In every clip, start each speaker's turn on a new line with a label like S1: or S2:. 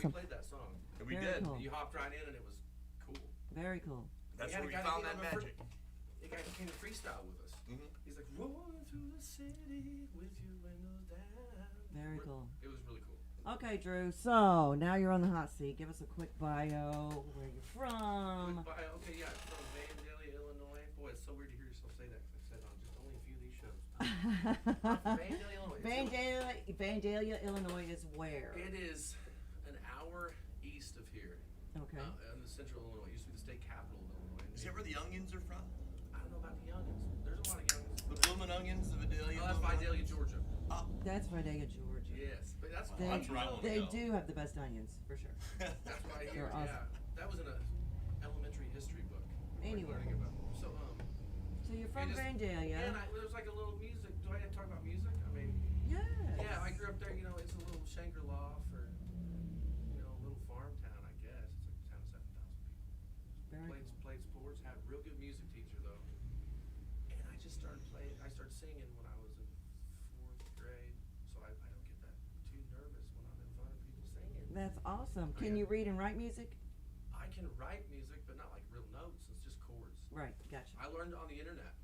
S1: awesome.
S2: We played that song.
S3: And we
S1: Very
S3: did.
S1: cool.
S2: You hopped right in, and it was cool.
S1: Very cool.
S3: That's
S2: We had
S3: where
S2: a
S3: we
S2: guy
S3: found
S2: that
S3: that
S2: came
S3: magic.
S2: The guy came to freestyle with us.
S3: Mhm.
S2: He's like, rolling through the city with your windows down.
S1: Very cool.
S2: It was really cool.
S1: Okay, Drew. So now you're on the hot seat. Give us a quick bio. Where you're from?
S2: Okay, yeah, from Vandalia, Illinois. Boy, it's so weird to hear yourself say that because I've said it on just only a few of these shows. Vandalia, Illinois.
S1: Vandalia, Illinois is where?
S2: It is an hour east of here.
S1: Okay.
S2: In the central Illinois. It used to be the state capital of Illinois.
S3: Is that where the onions are from?
S2: I don't know about the youngins. There's a lot of youngins.
S3: The bloomin' onions, the Vidalia.
S2: Oh, that's Vidalia, Georgia.
S1: That's Vidalia, Georgia.
S2: Yes, but that's
S1: They,
S3: that's where I wanna
S1: they
S3: go.
S1: do have the best onions, for sure.
S2: That's why I hear.
S1: They're awesome.
S2: Yeah, that was in a elementary history book.
S1: Anyway.
S2: Learning about.
S1: So you're from
S2: just-
S1: Vandalia.
S2: Yeah, and there was like a little music. Do I have to talk about music? I mean,
S1: Yes.
S2: yeah, I grew up there. You know, it's a little Shangri-La for, a little farm town, I guess. It's like a town of 7,000 people.
S1: Very cool.
S2: Played sports. Had a real good music teacher though. And I just started playing. I started singing when I was in 4th grade, so I don't get that too nervous when I'm in front of people singing.
S1: That's awesome.
S2: Oh,
S1: Can
S2: yeah.
S1: you read and write music?
S2: I can write music, but not like real notes. It's just chords.
S1: Right. Gotcha.
S2: I learned on the internet.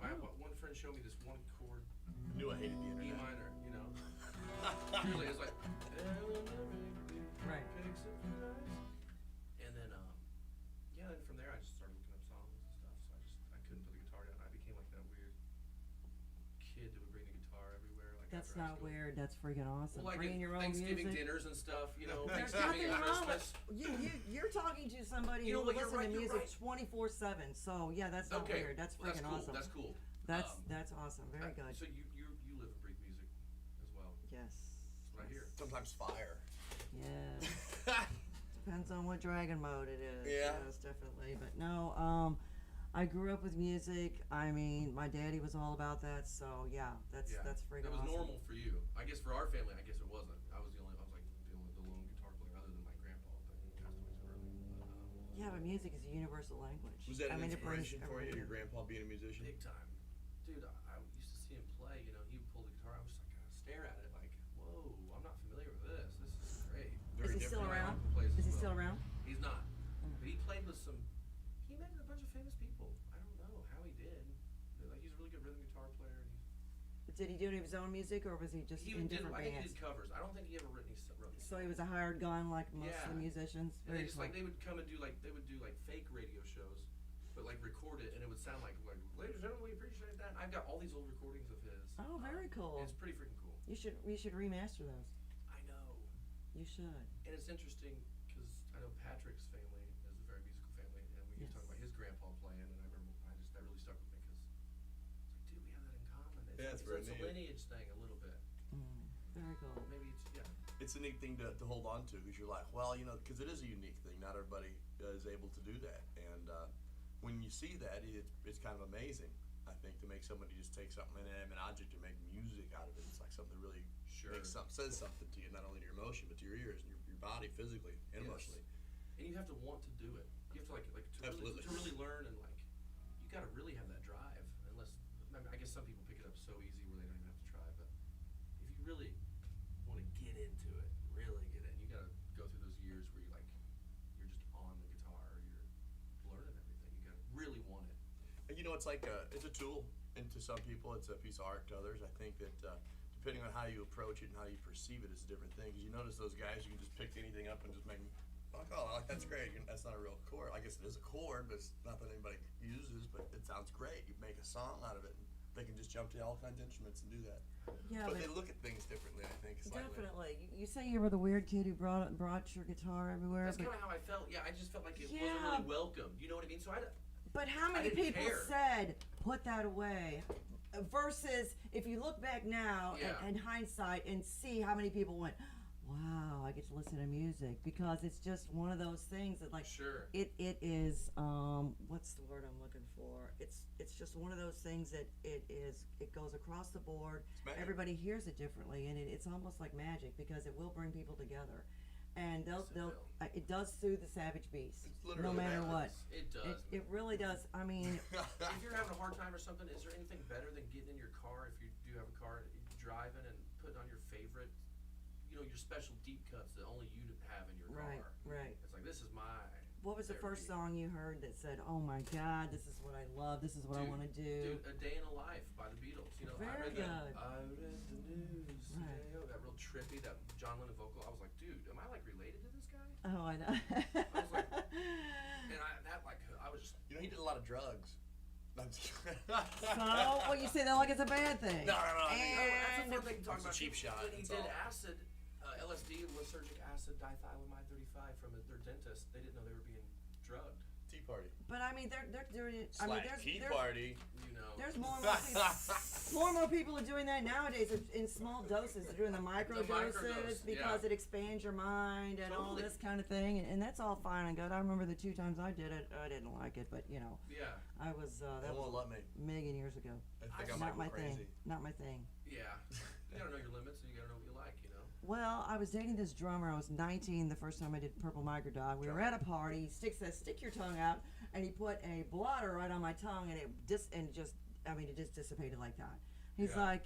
S2: I had
S1: Oh.
S2: one friend showed me this one chord,
S3: I knew I hated the
S2: E
S3: internet.
S2: minor, Usually it's like,
S1: Right.
S2: and then then from there I just started looking up songs and stuff. So I couldn't put the guitar down. I became like that weird kid that would bring the guitar everywhere. Like
S1: That's
S2: after high
S1: not
S2: school.
S1: weird. That's freaking awesome.
S2: Well, like
S1: Bringing your own
S2: Thanksgiving
S1: music.
S2: dinners and stuff.
S1: There's
S2: Thanksgiving
S1: nothing
S2: and
S1: wrong with
S2: Christmas.
S1: you're talking to somebody
S2: You know
S1: who
S2: what, you're
S1: listens to
S2: right, you're
S1: music
S2: right.
S1: 24/7. So yeah, that's not
S2: Okay,
S1: weird. That's
S2: well,
S1: freaking
S2: cool.
S1: awesome.
S2: That's cool.
S1: That's awesome. Very good.
S2: So you live and breathe music as well.
S1: Yes.
S2: That's what I hear.
S3: Sometimes fire.
S1: Yes. Depends on what dragon mode it is.
S3: Yeah.
S1: Yes, definitely. But no, I grew up with music. I mean, my daddy was all about that. So yeah, that's freaking
S2: That was
S1: awesome.
S2: normal for you. I guess for our family, I guess it wasn't. I was like the lone guitar player other than my grandpa, but he passed away so early.
S1: Yeah, but music is a universal language.
S3: Was that
S1: I
S3: an
S1: mean, it brings
S3: inspiration for you,
S1: everybody
S3: your
S1: in.
S3: grandpa being a musician?
S2: Big time. Dude, I used to see him play, he would pull the guitar, I was just like, stare at it like, whoa, I'm not familiar with this. This is great.
S3: Very
S1: Is he still
S3: different.
S1: around?
S2: Uncle plays
S1: Is
S2: as
S1: he
S2: well.
S1: still around?
S2: He's not. But he played with he met a bunch of famous people. I don't know how he did. Like, he's a really good rhythm guitar player. And
S1: Did he do any of his own music, or was he just in different
S2: I think he
S1: bands?
S2: did covers. I don't think he ever wrote any
S1: So he was a hired gun, like most of the
S2: Yeah.
S1: musicians.
S2: And
S1: Very
S2: they just
S1: cool.
S2: they would come and do fake radio shows, but like record it, and it would sound like ladies and gentlemen, we appreciate that. And I've got all these old recordings of his.
S1: Oh, very cool.
S2: It's pretty freaking cool.
S1: You should remaster those.
S2: I know,
S1: You should.
S2: and it's interesting because I know Patrick's family is a very musical family, and we
S1: Yes.
S2: talked about his grandpa playing, and I remember that really stuck with me because it's like, dude, we have that in common.
S3: Yeah, it's very
S2: a
S3: neat.
S2: lineage thing a little bit.
S1: Very cool.
S2: Maybe
S3: It's a neat thing to hold on to because you're like, well, because it is a unique thing. Not everybody is able to do that. And when you see that, it's kind of amazing, I think, to make somebody just take something, an object, and make music out of it. It's like something that really says something to you, not only to your emotion, but to your ears and your body physically and emotionally.
S2: And you have to want to do it. You have to
S3: Absolutely.
S2: to really learn, and you got to really have that drive. I guess some people pick it up so easy where they don't even have to try. But if you really want to get into it, really get in, you got to go through those years where you're just on the guitar, you're learning everything. You got to really want it.
S3: And it's like it's a tool, and to some people it's a piece of art. To others, I think that depending on how you approach it and how you perceive it, it's a different thing. Because you notice those guys, you can just pick anything up and just make them like, oh, that's great. That's not a real chord. I guess it is a chord, but it's not that anybody uses. But it sounds great. You make a song out of it. And they can just jump to all kinds of instruments and do that.
S1: Yeah,
S3: but they look at things differently, I think.
S1: definitely. You say you were the weird kid who brought your guitar everywhere.
S2: That's kind of how I felt. Yeah, I just felt like it wasn't really welcome. You know what I mean? So
S1: But how many
S2: didn't
S1: people
S2: care.
S1: said, put that away? Versus, if you look back now
S2: Yeah.
S1: and hindsight and see how many people went, wow, I get to listen to music. Because it's just one of those things that, like,
S2: Sure.
S1: it is, what's the word I'm looking for? It's just one of those things that it goes across the board. Everybody hears it differently, and it's almost like magic because it will bring people together. And it does soothe the savage beast, no matter what.
S2: It does.
S1: It really does. I mean,
S2: If you're having a hard time or something, is there anything better than getting in your car, if you do have a car, driving and putting on your favorite, your special deep cuts that only you have in your
S1: Right,
S2: car.
S1: right.
S2: It's like, this is my.
S1: What was the first
S2: therapy.
S1: song you heard that said, "Oh my God, this is what I love. This is what I want to do"?
S2: Dude, A Day in a Life by the Beatles.
S1: Very good.
S2: I read the news
S1: Right.
S2: today. Oh, that real trippy, that John Lennon vocal. I was like, dude, am I like related to this guy?
S1: Oh, I know.
S2: I was like, and I was just.
S3: He did a lot of drugs.
S1: So, well, you say that like it's a bad thing.
S3: No.
S2: That's a fun thing to talk
S3: It's a
S2: about.
S3: cheap shot,
S2: When he
S3: that's
S2: did
S3: all.
S2: acid, LSD, lysergic acid, dithylamide 35 from their dentist, they didn't know they were being drugged.
S3: Tea party.
S1: But I mean, they're doing it. I mean,
S3: Slash tea
S1: there's
S3: party.
S1: there's more and more people are doing that nowadays in small doses. They're doing the micro doses
S2: microdose,
S1: because
S2: yeah.
S1: it expands your mind and all
S2: Totally.
S1: this kind of thing, and that's all fine and good. I remember the 2 times I did it, I didn't like it, but
S2: Yeah.
S1: I was
S3: They
S1: that
S3: won't
S1: was
S3: let me.
S1: a million years ago.
S3: I think I
S1: Not
S3: might
S1: my
S3: go crazy.
S1: thing. Not my thing.
S2: Yeah. You gotta know your limits and you gotta know what you like,
S1: Well, I was dating this drummer. I was 19 the first time I did Purple Microdog. We were at a party. He says, "Stick your tongue out," and he put a blotter right on my tongue, and it just dissipated like that. He's
S2: Yeah.
S1: like,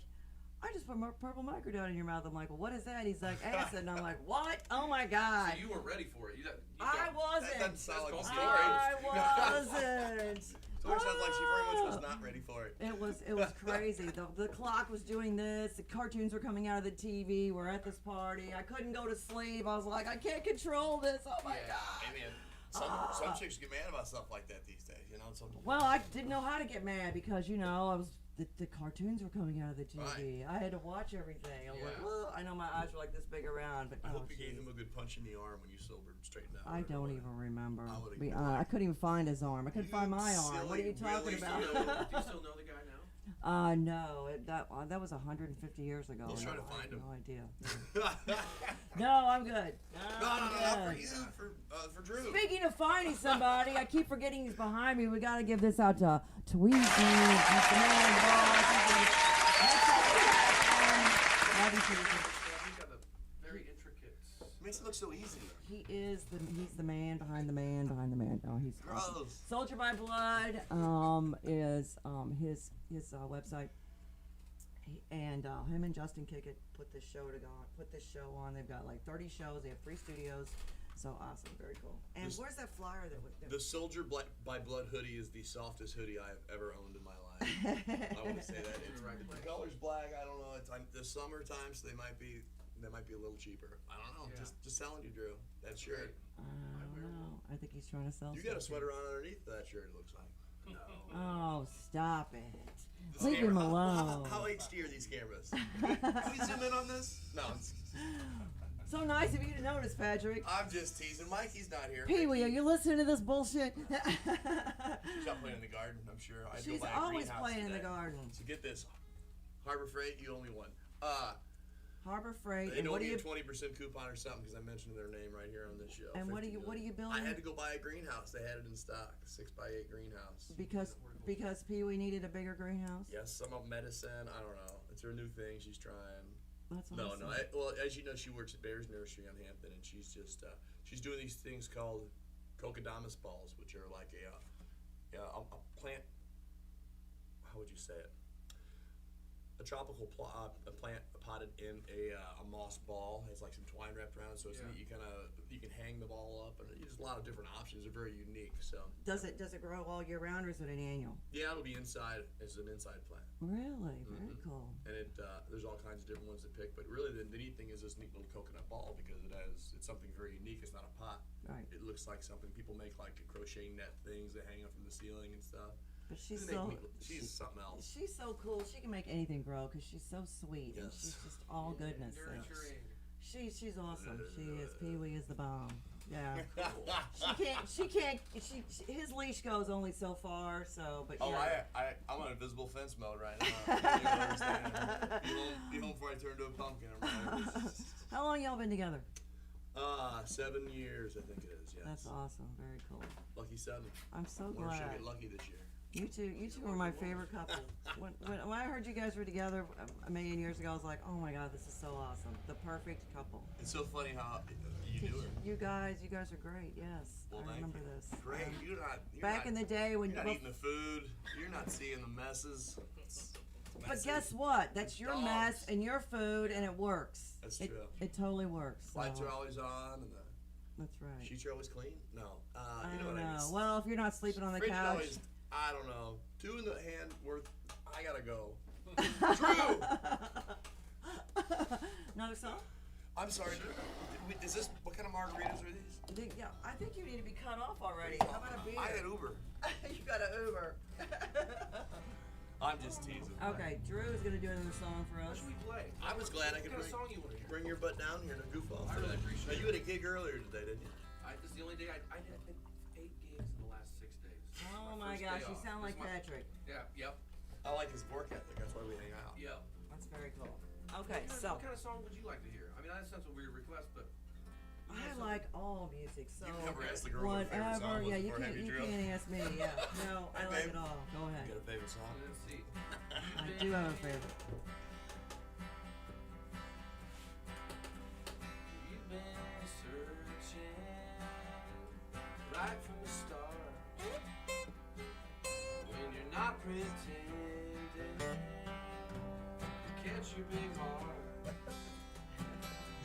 S1: "I just put Purple Microdog in your mouth." I'm like, "Well, what is that?" He's like, "Acid," and I'm like, "What? Oh my God!"
S2: So you weren't ready for it.
S1: I wasn't.
S3: That doesn't sound like a
S2: That's
S3: story.
S1: I wasn't.
S3: Story sounds like she very much was not ready for it.
S1: It was crazy. The clock was doing this. The cartoons were coming out of the TV. We're at this party. I couldn't go to sleep. I was like, I can't control this. Oh my
S2: Yeah.
S1: God.
S3: Hey man, some chicks get mad about stuff like that these days. Some.
S1: Well, I didn't know how to get mad because I was the cartoons were coming out of the TV. I had to watch everything. I was like,
S2: Yeah.
S1: well, I know my eyes were like this big around, but
S3: I hope you
S1: geez.
S3: gave him a good punch in the arm when you sobered straightened out.
S1: I don't even remember.
S3: I would've
S1: Be
S3: given
S1: honest,
S3: him-
S1: I couldn't even find his arm. I couldn't
S3: You
S1: find my arm. What are you
S3: silly
S1: talking
S3: Willie.
S1: about?
S2: Do you still know the guy now?
S1: No, that was 150 years ago.
S3: We'll try to
S1: I have
S3: find him.
S1: no idea.
S3: no,
S1: No, I'm good. I'm
S3: not for
S1: good.
S3: you, for Drew.
S1: Speaking of finding somebody, I keep forgetting he's behind me. We got to give this out to Tweezy. He's the man boss. Love you, Tweezy.
S2: He's got a very intricate.
S3: Makes it look so easy.
S1: He's the man behind the man behind the man. Oh, he's awesome.
S3: Gross.
S1: Soldier by Blood is his website. And him and Justin Kickett put this show on. They've got like 30 shows. They have 3 studios. So awesome, very cool. And where's that flyer that was there?
S3: The Soldier by Blood hoodie is the softest hoodie I have ever owned in my life. I want to say that. The color's black. I don't know. It's the summertime, so they might be a little cheaper. I don't know.
S2: Yeah.
S3: Just telling you, Drew. That shirt.
S1: I don't know. I think he's trying to sell
S3: You got a
S1: something.
S3: sweater on underneath that shirt. It looks like.
S2: No.
S1: Oh, stop it.
S3: This
S1: Leave him
S3: camera-
S1: alone.
S3: How HD are these cameras? Can we zoom in on this? No.
S1: So nice of you to notice, Patrick.
S3: I'm just teasing. Mikey's not here.
S1: Pee-wee, are you listening to this bullshit?
S3: She's out playing in the garden, I'm sure. I'd go
S1: She's
S3: buy a
S1: always
S3: greenhouse
S1: playing in the
S3: today.
S1: garden.
S3: So get this. Harbor Freight, you only won.
S1: Harbor Freight.
S3: They
S1: And
S3: don't
S1: what do
S3: get
S1: you?
S3: a 20% coupon or something because I mentioned their name right here on this show.
S1: And what do
S3: 50
S1: you? What are
S3: million.
S1: you
S3: I
S1: building?
S3: had to go buy a greenhouse. They had it in stock, 6x8 greenhouse.
S1: Because Pee-wee needed a bigger greenhouse.
S3: Yes, some of medicine. I don't know. It's her new thing. She's trying.
S1: That's
S3: No,
S1: awesome.
S3: well, as you know, she works at Bears Nursery on Hampton, and she's just she's doing these things called cocodamus balls, which are like a plant. How would you say it? A tropical a plant potted in a moss ball. It has like some twine wrapped around it, so it's neat. You can hang the ball up, and there's a lot of different options. They're very unique. So
S1: Does it grow all year round, or is it an annual?
S3: yeah, it'll be inside. It's an inside plant.
S1: Really, very cool.
S3: And there's all kinds of different ones to pick, but really the neat thing is this neat little coconut ball because it's something very unique. It's not a pot.
S1: Right.
S3: It looks like something people make like crochet net things that hang up from the ceiling and stuff.
S1: But she's
S3: They
S1: so
S3: make she's something else.
S1: she's so cool. She can make anything grow because she's so sweet and
S3: Yes.
S1: she's just all goodness.
S2: Nurturing.
S1: She's awesome. She is. Pee-wee is the bomb. Yeah.
S2: Cool.
S1: His leash goes only so far. So, but
S3: Oh,
S1: yeah.
S3: I'm on invisible fence mode right now. You don't understand. Be home before I turn to a pumpkin.
S1: How long y'all been together?
S3: 7 years, I think it is. Yes.
S1: That's awesome. Very cool.
S3: Lucky 7.
S1: I'm so
S3: Wonder if she'll
S1: glad.
S3: get lucky this year.
S1: You two were my favorite couple. When I heard you guys were together a million years ago, I was like, oh my God, this is so awesome. The perfect couple.
S3: It's so funny how you do it.
S1: You guys are great. Yes,
S3: Well,
S1: I
S3: thank
S1: remember
S3: you.
S1: this.
S3: Great. You're
S1: Back in the day when
S3: you're not eating the food. You're not seeing the messes. It's
S1: but
S3: messy.
S1: guess what? That's your
S3: Dogs.
S1: mess and your food, and it works.
S3: That's
S1: it,
S3: true.
S1: it totally works.
S3: Lights
S1: so.
S3: are always on, and the
S1: That's right.
S3: sheets are always clean. No,
S1: I
S3: you know
S1: don't
S3: what I
S1: know.
S3: mean.
S1: Well, if you're not sleeping on the
S3: Fridge is
S1: couch.
S3: always, I don't know. Two in the hand worth. I gotta go. True.
S1: Another song?
S3: I'm sorry. Is this what kind of margaritas are these?
S1: I think you need to be cut off already. How about a beer?
S3: I had Uber.
S1: You got an Uber.
S3: I'm just teasing.
S1: Okay, Drew is gonna do another song for
S2: What
S1: us.
S2: should we play?
S3: I was glad I could
S2: What kind of
S3: bring,
S2: song you want to hear?
S3: bring your butt down here and goof off.
S2: I really appreciate
S3: Now,
S2: it.
S3: you had a gig earlier today, didn't you?
S2: This is the only day I did, I think, 8 gigs in the last 6 days.
S1: Oh my
S2: first
S1: gosh,
S2: day
S1: you
S2: off.
S1: sound
S2: This
S1: like
S2: is my-
S1: Patrick.
S2: Yeah, yep,
S3: I like his work ethic. That's why we hang out.
S2: yep.
S1: That's very cool. Okay,
S2: What kind of song would you like to hear? I mean, that sounds a weird request, but you
S1: I
S2: have
S1: like all music, so
S3: You never asked the girl what her favorite song
S1: whatever.
S3: was
S1: Yeah, you
S3: before
S1: can't
S3: Heavy
S1: you
S3: Drill.
S1: can't ask me. Yeah, no, I
S3: Hey,
S1: like
S3: babe.
S1: it all. Go
S3: You
S1: ahead.
S3: got a favorite song?
S2: something. Let's see.
S1: I do have a favorite.
S2: You've been searching right from the start. When you're not pretending to catch your big heart.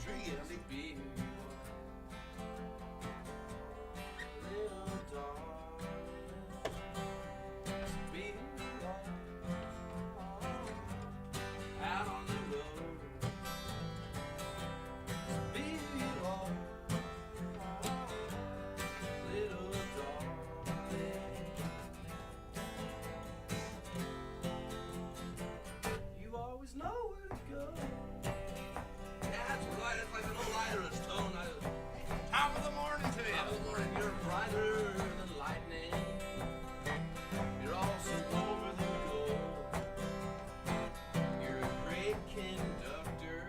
S3: Dream.
S2: Just be who you are. Little darling. Just be who you are. Out on the road. Be who you are. Little darling. You always know where to go. That's right, it's like an old Irish tone.
S3: Top of the morning to you.
S2: Top of the morning, you're brighter than lightning. You're also over the goal. You're a great conductor.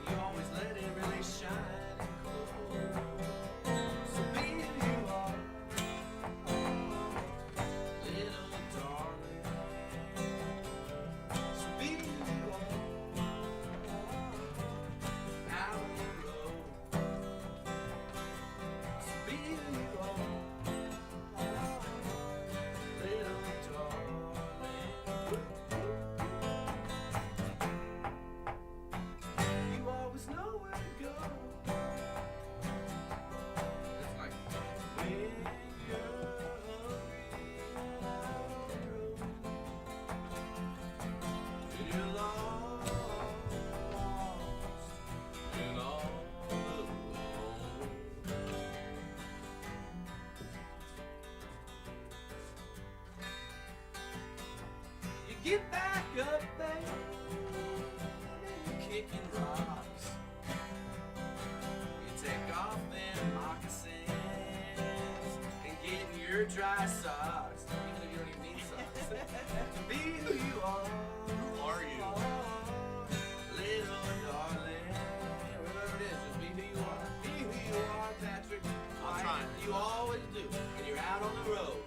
S2: And you always let it really shine and glow. So be who you are, little darling. So be who you are. Out on the road. So be who you are, little darling. You always know where to go. It's like when you're hungry and out on the road. When you're lost and all alone. You get back up there and you're kicking rocks. You take off them moccasins and get in your dry socks, even if you don't even need socks. To be who you are.
S3: Who are you?
S2: Little darling, whatever it is, just be who you are. Be who you are, Patrick.
S3: I'm trying.
S2: You always do. When you're out on the road,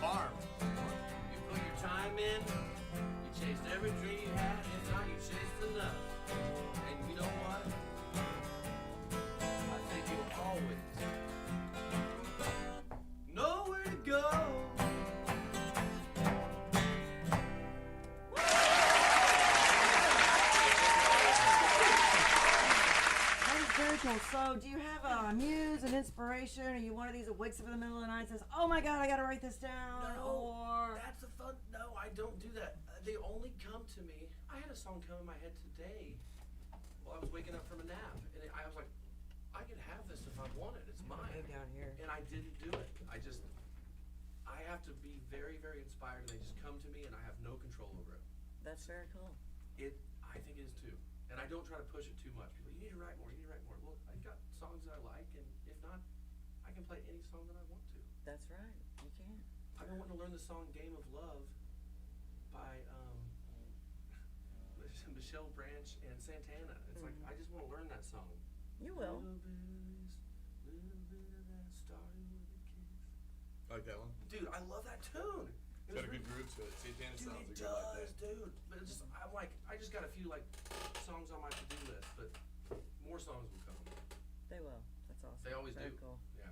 S3: Farm.
S2: you put your time in. You chased every dream you had. If not, you chased enough. And you know what? I think you'll always know where to go.
S1: That is very cool. So, do you have a muse, an inspiration? Are you one of these that wakes up in the middle of the night and says, "Oh my God, I got to write this down"? Or
S2: That's a fun. No, I don't do that. They only come to me. I had a song come in my head today while I was waking up from a nap, and I was like, I can have this if I want it. It's mine.
S1: move down here.
S2: And I didn't do it. I have to be very, very inspired, and they just come to me, and I have no control over it.
S1: That's very cool.
S2: I think it is too. And I don't try to push it too much. People, you need to write more. You need to write more. Well, I've got songs that I like, and if not, I can play any song that I want to.
S1: That's right. You can.
S2: I've been wanting to learn the song "Game of Love" by Michelle Branch and Santana. It's like I just want to learn that song.
S1: You will.
S2: Little bit of that started with a kiss.
S3: Like that one?
S2: Dude, I love that tune.
S3: It's got a good groove to it. Santana
S2: Dude,
S3: sounds
S2: it
S3: like good like
S2: does,
S3: that.
S2: dude. But it's just, I'm like, I just got a few like songs on my to-do list, but more songs will come.
S1: They will. That's awesome.
S2: They always
S1: very
S2: do.
S1: Cool.
S2: Yeah.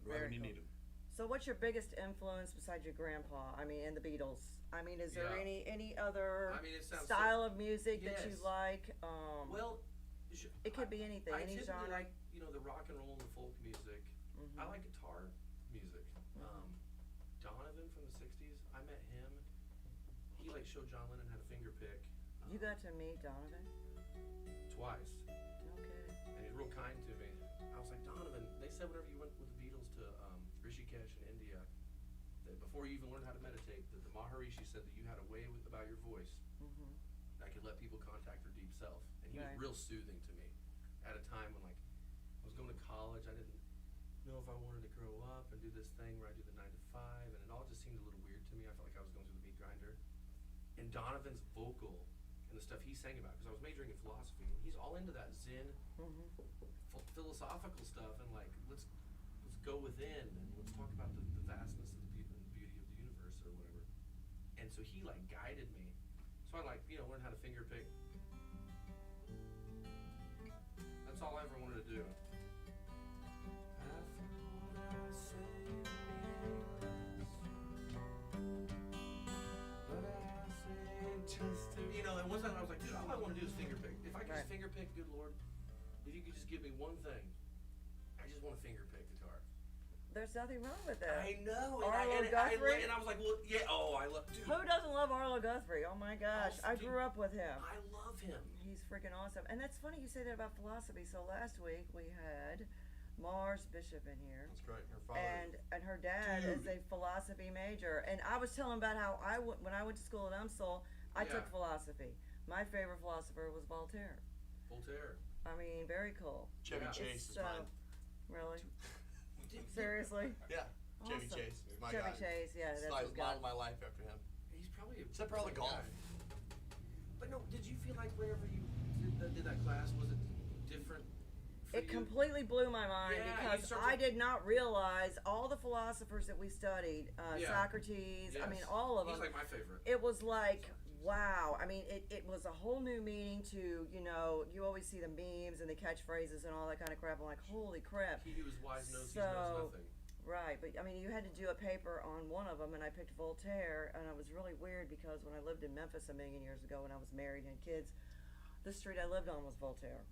S3: Right when
S1: Very
S3: you
S1: cool.
S3: need them.
S1: So, what's your biggest influence besides your grandpa? I mean, and the Beatles? I mean, is there
S2: Yeah.
S1: any other
S2: I mean, it sounds
S1: style of music that you
S2: Yes.
S1: like?
S2: Well,
S1: it could be anything,
S2: I
S1: any
S2: typically
S1: genre.
S2: like, the rock and roll and the folk music.
S1: Mhm.
S2: I like guitar music. Donovan from the '60s, I met him. He like showed John Lennon how to finger pick.
S1: You got to meet Donovan?
S2: Twice,
S1: Okay.
S2: and he's real kind to me. I was like, Donovan, they said whenever you went with the Beatles to Rishikesh in India, that before you even learned how to meditate, that the Maharishi said that you had a way about your voice
S1: Mhm.
S2: that could let people contact their deep self. And he
S1: Right.
S2: was real soothing to me at a time when, like, I was going to college. I didn't know if I wanted to grow up and do this thing where I do the 9 to 5, and it all just seemed a little weird to me. I felt like I was going through the meat grinder. And Donovan's vocal and the stuff he sang about, because I was majoring in philosophy, and he's all into that Zen
S1: Mhm.
S2: philosophical stuff, and like, let's go within and let's talk about the vastness of the beauty of the universe or whatever. And so he like guided me. So I like, learned how to finger pick. That's all I ever wanted to do. After what I say but I say just and one time I was like, dude, all I want to do is finger pick. If I could just
S1: Right.
S2: finger pick, good Lord, if you could just give me one thing, I just want to finger pick guitar.
S1: There's nothing wrong with that.
S2: I know.
S1: Arlo Guthrie?
S2: And I was like, well, yeah, I love, dude.
S1: Who doesn't love Arlo Guthrie? Oh my gosh,
S2: Oh,
S1: I
S2: dude,
S1: grew up with him.
S2: I love him.
S1: He's freaking awesome. And that's funny you say that about philosophy. So last week we had Mars Bishop in here.
S3: That's great. Her father.
S1: And her dad is
S3: Dude.
S1: a philosophy major. And I was telling about how when I went to school at UMSL, I took
S2: Yeah.
S1: philosophy. My favorite philosopher was Voltaire.
S2: Voltaire.
S1: I mean, very cool.
S3: Chevy
S2: Yeah.
S3: Chase
S1: It's,
S3: is mine.
S1: Really? Seriously?
S3: Yeah. Chevy
S1: Awesome.
S3: Chase is my
S1: Chevy
S3: guy.
S1: Chase, yeah, that's
S3: I
S1: his guy.
S3: modeled my life after him.
S2: He's probably
S3: Except for all the golf.
S2: guy. But no, did you feel like whenever you did that class, was it different for
S1: It
S2: you?
S1: completely blew my mind
S2: Yeah, you
S1: because
S2: start
S1: I
S2: to-
S1: did not realize all the philosophers that we studied,
S2: Yeah.
S1: Socrates, I mean,
S2: Yes.
S1: all of
S2: He's
S1: them.
S2: like my favorite.
S1: It was like, wow. I mean, it was a whole new meaning to, you always see the memes and the catchphrases and all that kind of crap. I'm like, holy crap.
S2: He who is wise knows he
S1: So-
S2: knows nothing.
S1: Right, but I mean, you had to do a paper on one of them, and I picked Voltaire, and it was really weird because when I lived in Memphis a million years ago, when I was married and had kids, the street I lived on was Voltaire.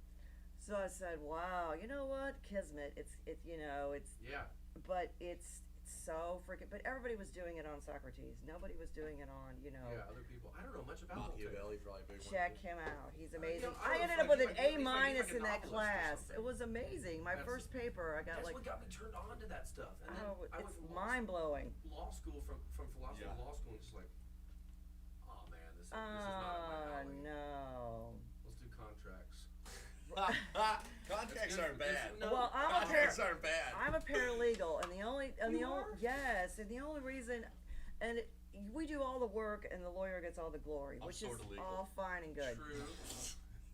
S1: So I said, "Wow, you know what? Kismet. It's
S2: Yeah.
S1: but it's so freaking. But everybody was doing it on Socrates. Nobody was doing it on,
S2: Yeah, other people. I don't know much about Voltaire.
S3: Machiavelli probably a big one.
S1: Check him out. He's amazing.
S2: I
S1: I
S2: was
S1: ended
S2: like-
S1: up with
S2: he's
S1: an
S2: like-
S1: A
S2: he's like
S1: minus
S2: a
S1: in that
S2: novelist or
S1: class.
S2: something.
S1: It was amazing. My
S2: That's-
S1: first paper, I got
S2: That's
S1: like,
S2: what got me turned on to that stuff. And then
S1: oh,
S2: I went
S1: it's
S2: from
S1: mind blowing.
S2: law school from philosophy
S3: Yeah.
S2: to law school and just like, oh man, this is not my alley.
S1: No.
S2: Let's do contracts.
S3: Contracts
S2: It's
S3: aren't
S2: good.
S3: bad.
S2: No,
S1: Well, I'm a
S3: Contracts aren't bad.
S1: I'm a paralegal, and the only
S2: You are?
S1: yes, and the only reason, and we do all the work, and the lawyer gets all the glory,
S3: I'm
S1: which is
S3: sorta legal.
S1: all fine and good.
S2: True.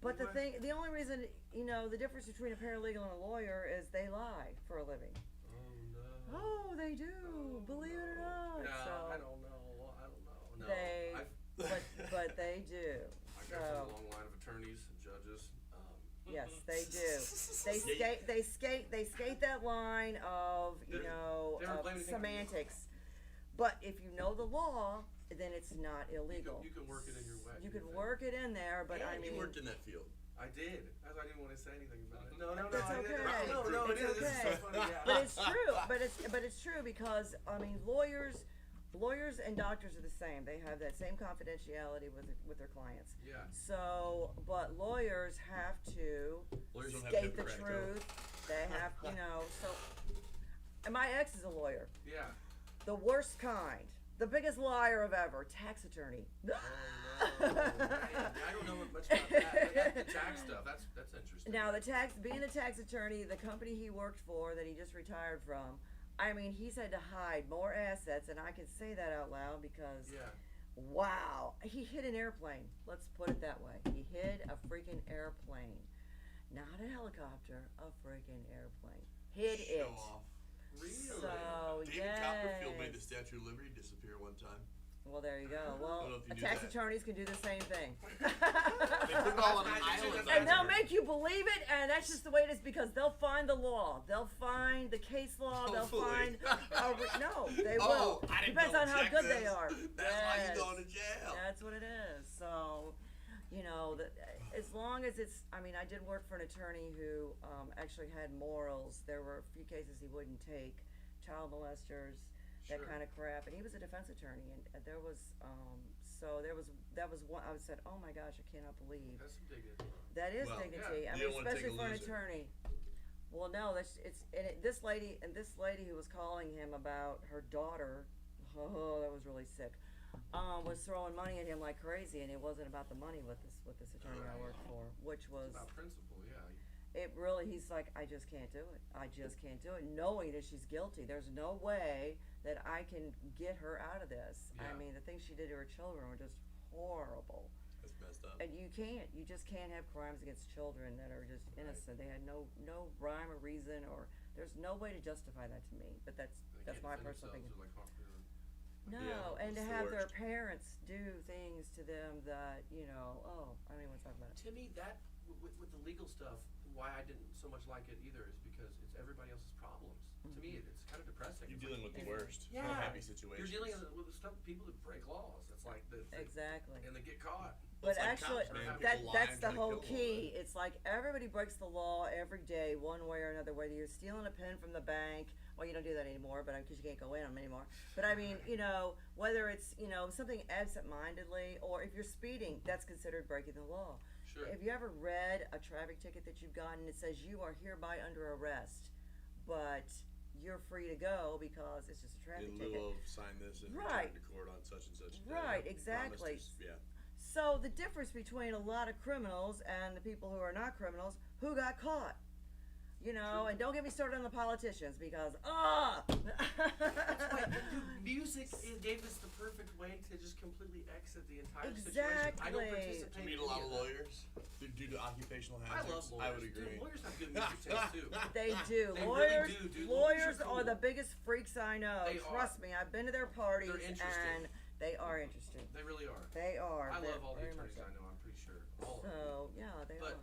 S1: But the
S2: Okay.
S1: the only reason, the difference between a paralegal and a lawyer is they lie for a living.
S2: Oh no.
S1: Oh, they do.
S2: Oh,
S1: Believe it or
S2: no.
S1: not.
S2: No,
S1: so
S2: I don't know. I don't know. No.
S1: They- but they do.
S2: I
S1: So
S2: go from a long line of attorneys and judges.
S1: yes, they do. They skate that line of
S2: They never
S1: of
S2: blame anything on you.
S1: semantics. But if you know the law, then it's not illegal.
S2: You can work it in your way.
S1: You can work it in there, but I
S3: You
S1: mean,
S3: worked in that field.
S2: I did. That's why I didn't want to say anything about it. No,
S1: That's
S2: I didn't.
S1: okay.
S2: No,
S1: It's
S2: it is. This is so
S1: okay.
S2: funny. Yeah.
S1: but it's true. But it's true because I mean, lawyers and doctors are the same. They have that same confidentiality with their clients.
S2: Yeah.
S1: So, but lawyers have to
S3: Lawyers don't have
S1: skate the
S3: Hippocratic oath.
S1: truth. They have, so. And my ex is a lawyer,
S2: Yeah.
S1: the worst kind, the biggest liar of ever, tax attorney.
S2: Oh no. Man, I don't know much about that. The tax stuff. That's interesting.
S1: Now, being a tax attorney, the company he worked for that he just retired from, I mean, he's had to hide more assets, and I can say that out loud because,
S2: Yeah.
S1: wow, he hid an airplane. Let's put it that way. He hid a freaking airplane, not a helicopter, a freaking airplane. Hid
S3: Show
S1: it.
S3: off.
S2: Really?
S1: So
S3: David
S1: yes.
S3: Copperfield made the Statue of Liberty disappear one time.
S1: Well, there you go.
S3: don't
S1: Well,
S3: know if you knew
S1: tax
S3: that.
S1: attorneys can do the same thing.
S3: They put it all on an island.
S1: And they'll make you believe it, and that's just the way it is because they'll find the law. They'll find the case law. They'll
S3: Hopefully.
S1: find. No, they
S3: Oh,
S1: will.
S3: I didn't
S1: Depends on how
S3: double-check
S1: good they
S3: this.
S1: are.
S3: That's why
S1: Yes.
S3: you're going to jail.
S1: That's what it is. So, as long as it's. I mean, I did work for an attorney who actually had morals. There were a few cases he wouldn't take, child molesters, that
S2: Sure.
S1: kind of crap, and he was a defense attorney, and there was. That was one. I said, oh my gosh, I cannot believe.
S2: That's some dignity.
S1: That is
S3: Well,
S1: dignity.
S3: yeah,
S1: I
S3: you
S1: mean,
S3: don't wanna take
S1: especially
S3: a
S1: for an
S3: loser.
S1: attorney. Well, no, this lady who was calling him about her daughter. Oh, that was really sick. Was throwing money at him like crazy, and it wasn't about the money with this attorney I worked for, which was
S2: It's about principle, yeah.
S1: it. Really, he's like, I just can't do it. I just can't do it, knowing that she's guilty. There's no way that I can get her out of this. I
S2: Yeah.
S1: mean, the things she did to her children were just horrible.
S3: That's messed up.
S1: And you just can't have crimes against children that are just innocent. They had no rhyme or reason, or there's no way to justify that to me. But that's
S2: They can't
S1: my
S2: defend
S1: personal opinion.
S2: themselves, they're like,
S1: No,
S3: Yeah,
S1: and to
S3: it's the
S1: have their
S3: worst.
S1: parents do things to them that I don't even want to talk about it.
S2: To me, that with the legal stuff, why I didn't so much like it either is because it's everybody else's problems. To me, it's kind of depressing.
S3: You're
S2: It's
S3: dealing
S2: like,
S3: with the worst.
S2: yeah,
S3: No happy situations.
S2: You're dealing with the stuff people that break laws. It's like
S1: Exactly.
S2: and they get caught.
S1: But
S3: It's like
S1: actually,
S3: cops, man.
S1: that's
S3: People lie
S1: the
S3: until they
S1: whole
S3: kill them.
S1: key. It's like everybody breaks the law every day, one way or another. Whether you're stealing a pen from the bank, well, you don't do that anymore, but because you can't go in them anymore. But I mean, whether it's something absent-mindedly, or if you're speeding, that's considered breaking the law.
S2: Sure.
S1: Have you ever read a traffic ticket that you've gotten? It says you are hereby under arrest, but you're free to go because it's just a traffic
S3: In
S1: ticket.
S3: lieu of sign this and
S1: Right.
S3: return to court on such and such a day.
S1: Right,
S3: Promised
S1: exactly.
S3: us- Yeah.
S1: So the difference between a lot of criminals and the people who are not criminals, who got caught? And don't get me started on the politicians because
S2: Wait, dude, music gave us the perfect way to just completely exit the entire situation. I don't
S1: Exactly.
S2: participate.
S3: You meet a
S2: in
S3: lot
S2: any
S3: of
S2: that.
S3: lawyers due to occupational
S2: I
S3: hazards.
S2: love lawyers.
S3: would agree.
S2: Dude, lawyers have good music taste too.
S1: they do.
S2: They
S1: Lawyers,
S2: really do, dude.
S1: lawyers
S2: Lawyers are
S1: are the
S2: cool.
S1: biggest freaks I know.
S2: They
S1: Trust me, I've been to their parties
S2: They're interesting.
S1: and they are interesting.
S2: They really are.
S1: They are.
S2: I
S1: They're
S2: love all the
S1: very much
S2: attorneys I know. I'm pretty sure all of them.
S1: So yeah, they
S2: But
S1: are.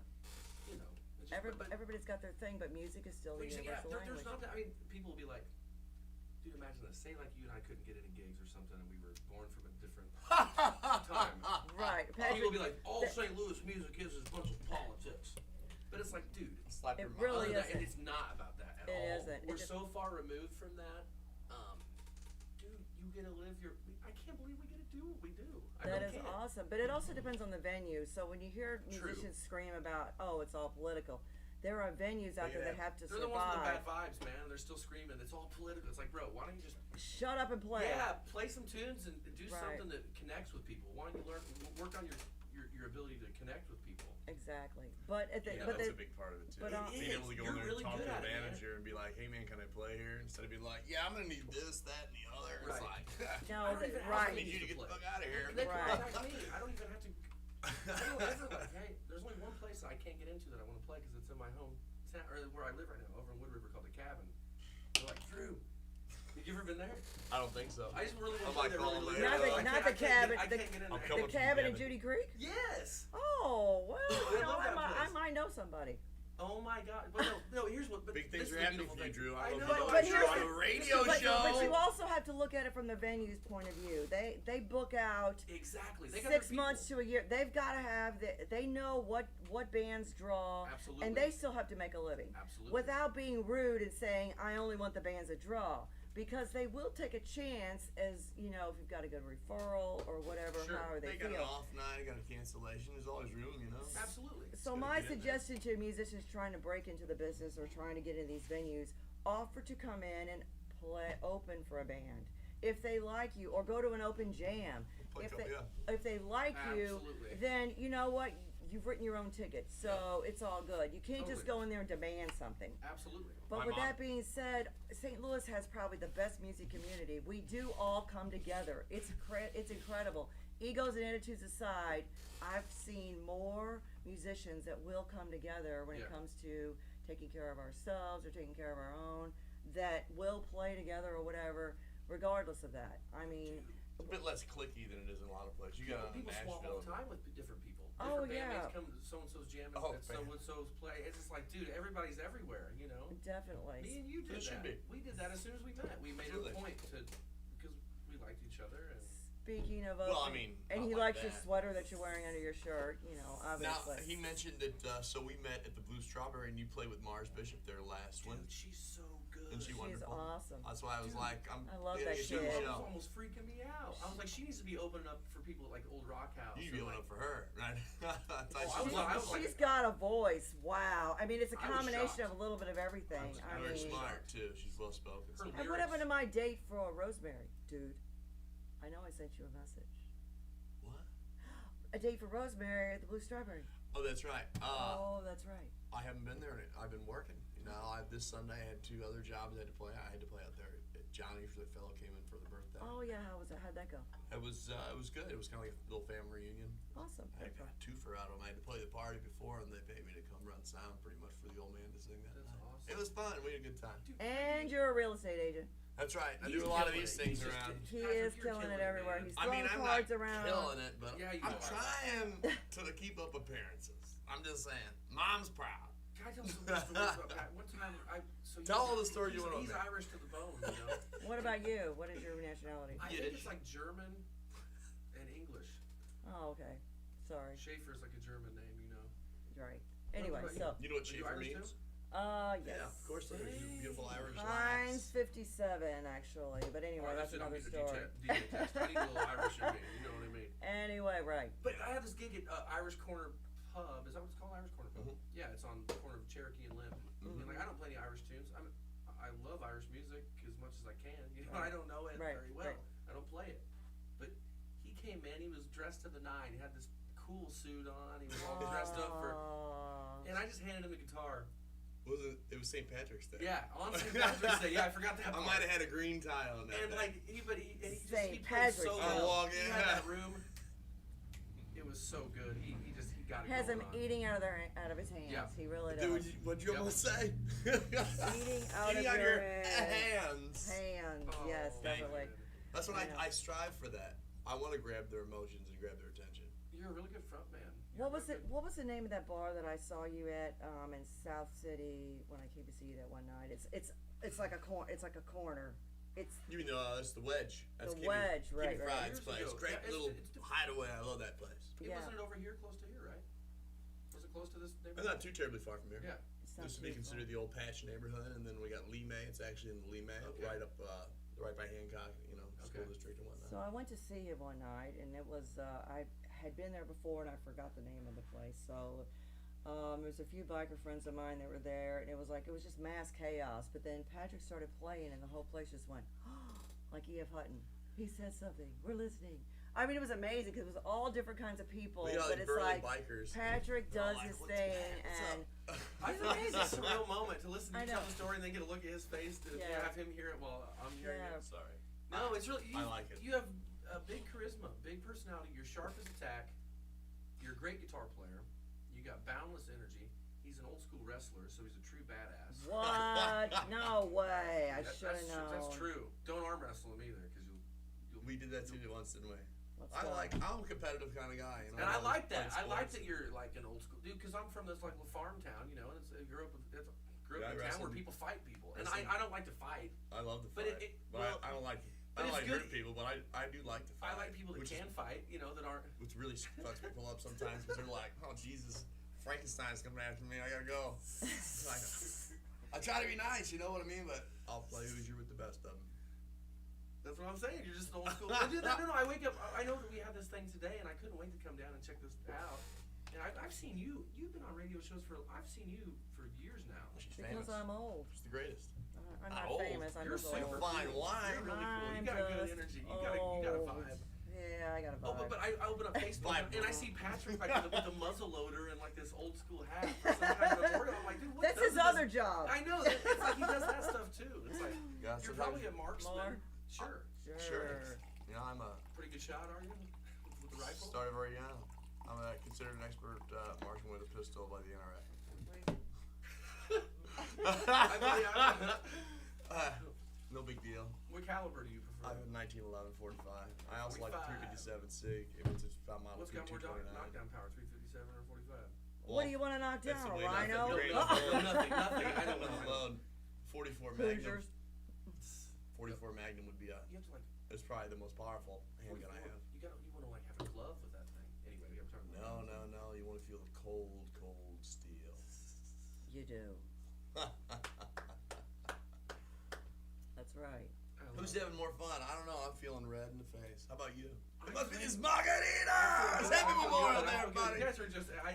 S2: it's just,
S1: Everybody's got their thing, but music is still the
S2: music, yeah,
S1: universal
S2: there's
S1: language.
S2: not that. I mean, people will be like, dude, imagine this. Say like you and I couldn't get any gigs or something, and we were born from a different time.
S1: Right,
S2: People
S1: Patrick.
S2: will be like, all
S1: that-
S2: St. Louis music is a bunch of politics. But it's like, dude,
S3: Slap
S1: It
S3: your mom.
S1: really
S2: other than that,
S1: isn't.
S2: and it's not about that at
S1: It
S2: all.
S1: isn't. It
S2: We're
S1: just-
S2: so far removed from that. Dude, you get to live your. I can't believe we get to do what we do.
S1: That
S2: I
S1: is
S2: can't.
S1: awesome, but it also depends on the venue. So when you hear
S2: True.
S1: musicians scream about, "Oh, it's all political," there are venues out there that have to
S2: They're the ones with the
S1: survive.
S2: bad vibes, man. They're still screaming. It's all political. It's like, bro, why don't you just
S1: Shut up and play.
S2: play some tunes and do
S1: Right.
S2: something that connects with people. Why don't you work on your ability to connect with people?
S1: Exactly, but at the
S3: Yeah,
S1: but
S3: that's
S1: the,
S3: a big part of it too.
S1: but,
S3: Being able to go
S2: You're
S3: in there
S2: really
S3: and talk
S2: good
S3: to
S2: at
S3: the
S2: it, man.
S3: manager and be like, "Hey man, can I play here?" Instead of being like, "Yeah, I'm gonna need this, that, and the other." It's
S2: Right.
S3: like,
S1: no,
S2: I don't even have
S1: right.
S3: I need you to get the fuck out of here.
S2: They
S1: Right.
S2: contact me. I don't even have to. I don't ever like, hey, there's only one place I can't get into that I want to play because it's in my home town, or where I live right now, over in Wood River, called the Cabin. They're like, Drew, have you ever been there?
S3: I don't think so.
S2: I just really
S3: I'm
S2: want to play
S3: like
S2: there
S3: calling
S2: really,
S3: later.
S2: really
S1: Not
S2: bad.
S1: the cabin,
S2: I
S1: the-
S2: can't get in
S3: I'll
S2: there.
S3: come
S1: The
S3: up to you,
S1: cabin in
S3: Kevin.
S1: Judy Creek.
S2: Yes.
S1: Oh well,
S2: I love that
S1: I
S2: place.
S1: might know somebody.
S2: Oh my God. But no, here's what. But
S3: Big
S2: this
S3: things
S2: is
S3: are
S2: the
S3: happening
S2: beautiful
S3: for you,
S2: thing.
S3: Drew.
S2: I
S3: I
S2: know.
S3: don't know
S1: But
S3: what
S1: here's
S3: you're on
S1: the-
S3: a radio
S1: But
S3: show.
S1: you also have to look at it from the venue's point of view. They book out
S2: Exactly. They got
S1: 6
S2: their
S1: months
S2: people.
S1: to a year. They've got to have they know what bands draw,
S2: Absolutely.
S1: and they still have to make a living.
S2: Absolutely.
S1: Without being rude and saying I only want the bands that draw, because they will take a chance as if you've got a good referral or whatever,
S2: Sure.
S1: however
S3: They
S1: they
S3: got an
S1: feel.
S3: off night, got a cancellation. There's always room.
S2: Absolutely.
S1: So
S3: gotta
S1: my
S3: get in there.
S1: suggestion to musicians trying to break into the business or trying to get into these venues, offer to come in and play open for a band. If they like you, or go to an open jam.
S3: Play
S1: If
S3: couple,
S1: they
S3: yeah.
S1: if they like you,
S2: Absolutely.
S1: then you know what? You've written your own ticket, so it's all good. You can't just
S2: Totally.
S1: go in there and demand something.
S2: Absolutely.
S1: But
S3: My
S1: with
S3: mom-
S1: that being said, St. Louis has probably the best music community. We do all come together. It's incredible. Egos and attitudes aside, I've seen more musicians that will come together when
S2: Yeah.
S1: it comes to taking care of ourselves or taking care of our own, that will play together or whatever, regardless of that. I mean,
S3: a bit less clicky than it is in a lot of places. You got
S2: People swap all
S3: Nashville.
S2: the time with different people.
S1: Oh,
S2: Different
S1: yeah.
S2: bandmates come to so-and-so's jam
S3: Oh,
S2: at so-and-so's play. It's just like, dude, everybody's everywhere, you know?
S1: Definitely.
S2: Me and you did
S3: It should
S2: that.
S3: be.
S2: We did that as soon as we met. We made
S3: Absolutely.
S2: it a point to, because we liked each other. And
S1: Speaking of
S3: Well, I
S1: opening-
S3: mean,
S1: and
S3: not
S1: he
S3: like
S1: likes your
S3: that.
S1: sweater that you're wearing under your shirt, you know,
S3: Now,
S1: obviously.
S3: he mentioned that, so we met at the Blue Strawberry, and you played with Mars Bishop there last
S2: dude,
S3: one.
S2: she's so good.
S3: Isn't she
S1: She's
S3: wonderful?
S1: awesome.
S3: That's why I was
S2: Dude,
S3: like,
S1: I love that
S3: it's
S2: She
S3: your
S1: kid.
S2: was
S3: show.
S2: almost freaking me out. I was like, she needs to be opening up for people at like Old Rock House.
S3: You
S2: or,
S3: be opening
S2: like,
S3: up for her, right? That's how
S2: Oh,
S3: she
S2: I was like-
S1: She's got a voice. Wow. I mean, it's a
S2: I was
S1: combination of
S2: shocked.
S1: a little bit of everything. I
S3: Very
S1: mean,
S3: smart too. She's well spoken.
S2: Her
S3: So.
S1: and what happened to my date for Rosemary, dude? I know I sent you a message.
S3: What?
S1: A date for Rosemary at the Blue Strawberry.
S3: Oh, that's right.
S1: Oh, that's right.
S3: I haven't been there. I've been working. You know, this Sunday I had 2 other jobs I had to play. I had to play out there. Johnny, the fellow, came in for the birthday.
S1: Oh yeah, how was it? How'd that go?
S3: It was good. It was kind of like a little family reunion.
S1: Awesome.
S3: I got 2 for out of them. I had to play the party before, and they paid me to come run sound pretty much for the old man to sing that
S2: That's
S3: night.
S2: awesome.
S3: It was fun. We had a good time.
S2: Dude,
S1: And you're a real estate agent.
S3: That's right. I
S2: He's
S3: do a lot of
S2: killing
S3: these
S2: it.
S3: things
S2: He's just
S3: around.
S1: He
S2: Patrick,
S1: is
S2: you're
S1: killing it
S2: killing it,
S1: everywhere.
S2: man.
S1: He's
S3: I
S1: throwing
S3: mean, I'm
S1: cards
S3: not
S1: around.
S3: killing it, but
S2: Yeah, you
S3: I'm
S2: are.
S3: trying to keep up appearances. I'm just saying. Mom's proud.
S2: Can I tell some more stories about that? One time,
S3: Tell all the story you want to
S2: He's
S3: know.
S2: Irish to the bone, you know?
S1: What about you? What is your nationality?
S2: I think
S3: Yiddish.
S2: it's like German and English.
S1: Oh, okay. Sorry.
S2: Schaefer's like a German name, you know?
S1: Right. Anyway,
S2: about
S1: so
S3: You know what
S2: Are you
S3: Sheafor
S2: Irish
S3: means?
S2: too?
S1: yes.
S3: Yeah, of course. There's beautiful Irish
S1: Mine's
S3: lads.
S1: 57 actually, but anyway,
S2: Alright,
S1: that's
S2: it. I'll
S1: another
S2: get a
S1: story.
S2: DNA test. I need a little Irish in me, you know what I mean?
S1: Anyway, right.
S2: But I had this gig at Irish Corner Pub. Is that what it's called? Irish Corner Pub?
S3: Mhm.
S2: Yeah, it's on the corner of Cherokee and Limb.
S3: Mhm.
S2: And like, I don't play any Irish tunes. I love Irish music as much as I can. You know,
S1: Right.
S2: I don't know it
S1: Right,
S2: very well.
S1: right.
S2: I don't play it. But he came in. He was dressed to the nine. He had this cool suit on. He was all dressed up for.
S1: Aw.
S2: And I just handed him the guitar.
S3: It was St. Patrick's Day.
S2: Yeah, on St. Patrick's Day. Yeah, I forgot that
S3: I
S2: part.
S3: might have had a green tie on that.
S2: And
S3: day.
S2: like he
S1: St.
S2: played so
S1: Patrick's
S3: Day.
S2: well.
S3: Oh,
S2: He
S3: yeah.
S2: had that room. It was so good. He got it
S1: Has
S2: going
S1: him
S2: on.
S1: eating out of his hands.
S2: Yeah.
S1: He really does.
S3: Dude, what'd you
S2: Yep.
S3: almost say?
S1: Eating out
S3: Eating
S1: of
S3: out
S1: your
S3: your
S1: hands.
S3: hands.
S2: Oh,
S1: Yes,
S3: thank you.
S1: definitely.
S3: That's what
S1: Yeah.
S3: I strive for that. I want to grab their emotions and grab their attention.
S2: You're a really good front man.
S1: What was it? What was the name of that bar that I saw you at in South City when I came to see you that one night? It's like a corner. It's
S3: You know, it's the Wedge. That's
S1: The
S3: Kimmy-
S1: Wedge, right,
S3: Kimmy
S1: right.
S3: Fried's
S2: Years
S3: place.
S2: ago.
S3: Great
S2: Yeah,
S3: little
S2: it's
S3: hideaway. I love that place.
S2: It
S1: Yeah.
S2: wasn't it over here, close to here, right? Was it close to this
S3: It's
S2: neighborhood?
S3: not too terribly far from here.
S2: Yeah.
S1: it's
S3: This
S1: not
S3: used to be
S1: too
S3: considered
S1: far.
S3: the old Patch neighborhood, and then we got Lee May. It's actually in Lee May,
S2: Okay.
S3: right up, right by Hancock, school
S2: Okay.
S3: district and whatnot.
S1: So I went to see you one night, and it was I had been there before, and I forgot the name of the place. So there's a few biker friends of mine that were there, and it was just mass chaos. But then Patrick started playing, and the whole place just went like E.F. Hutton. He said something. We're listening. I mean, it was amazing because it was all different kinds of people.
S3: We got
S1: But
S3: these
S1: it's
S3: burly
S1: like
S3: bikers.
S1: Patrick
S3: They're all
S1: does
S3: like,
S1: his
S3: "What's
S1: thing,
S3: that? What's
S1: and
S3: up?"
S2: I thought it was a surreal moment to listen to
S1: I
S2: you tell
S1: know.
S2: the story and then get a look at his face to
S1: Yeah.
S2: have him hear it while I'm hearing
S1: Yeah.
S2: it.
S3: Sorry.
S2: No, it's really.
S3: I like it.
S2: You have a big charisma, big personality. You're sharp as a tack. You're a great guitar player. You got boundless energy. He's an old school wrestler, so he's a true badass.
S1: what? No way! I
S2: That-
S1: should have known.
S2: That's true. Don't arm wrestle him either, because you'll.
S3: We did that too once, didn't we?
S1: Let's
S3: I'm
S1: go.
S3: a competitive kind of guy.
S2: And I like that. I
S3: played
S2: like
S3: sports.
S2: that you're like an old school dude, because I'm from this like little farm town, and it's grew up in
S3: Yeah,
S2: a town where
S3: wrestling-
S2: people fight people, and
S3: wrestling.
S2: I don't like to fight.
S3: I love the
S2: But
S3: fight,
S2: well,
S3: I don't like.
S2: but
S3: I don't
S2: it's
S3: like
S2: good-
S3: hurt people, but I do like to fight.
S2: I like people that
S3: which is-
S2: can fight, that aren't.
S3: Which really fucks people up sometimes because they're like, "Oh Jesus, Frankenstein's coming after me. I gotta go." It's like, I try to be nice, you know what I mean? But I'll play Hoosier with the best of them.
S2: That's what I'm saying. You're just an old school. No. I wake up. I know that we had this thing today, and I couldn't wait to come down and check this out. And I've seen you. You've been on radio shows for. I've seen you for years now.
S3: She's
S1: Because
S3: famous.
S1: I'm old.
S3: She's the greatest.
S1: I'm
S3: Not
S1: not
S3: old.
S1: famous. I'm
S2: You're
S1: just
S2: super
S1: old.
S3: Fine
S2: cool.
S3: wine.
S2: You're really cool. You
S1: I'm
S2: got good
S1: just
S2: energy. You got a
S1: old.
S2: vibe.
S1: Yeah, I got a
S2: Oh,
S1: vibe.
S2: but I open up Facebook
S3: Vibe.
S2: and I see Patrick like with a muzzle loader and like this old school hat for some kind of memorial. I'm like, dude, what
S1: That's
S2: does
S1: his
S2: this-
S1: other job.
S2: I know. It's like he does that stuff too. It's like
S3: Yeah,
S2: you're
S3: sometimes-
S2: probably a marksman.
S1: More?
S2: Sure.
S3: Sure. You know, I'm a
S2: Pretty good shot, are you? With the rifle.
S3: started very young. I'm considered an expert marksman with a pistol by the NRA.
S2: I believe-
S3: No big deal.
S2: What caliber do you prefer?
S3: I have a 1911 45. I also like
S2: 45.
S3: 357 SIG. If it's a model
S2: What's got more
S3: 229.
S2: knockdown power, 357 or 45?
S1: What do you want to knock
S3: that's
S1: down?
S3: the
S1: A
S3: way
S1: rhino?
S3: nothing.
S2: Nothing. I don't know.
S3: Alone. 44 Magnum.
S1: Hoosiers.
S3: 44 Magnum would be
S2: You have to like.
S3: it's probably the most powerful handgun I
S2: 44,
S3: have.
S2: You want to like have a glove with that thing. Anyway, we have talking about.
S3: No. You want to feel the cold steel.
S1: You do. That's right.
S3: Who's having more fun? I don't know. I'm feeling red in the face. How about you?
S2: I
S3: It must be
S2: think-
S3: these margaritas! Happy Memorial Day, everybody!
S2: You guys are just. I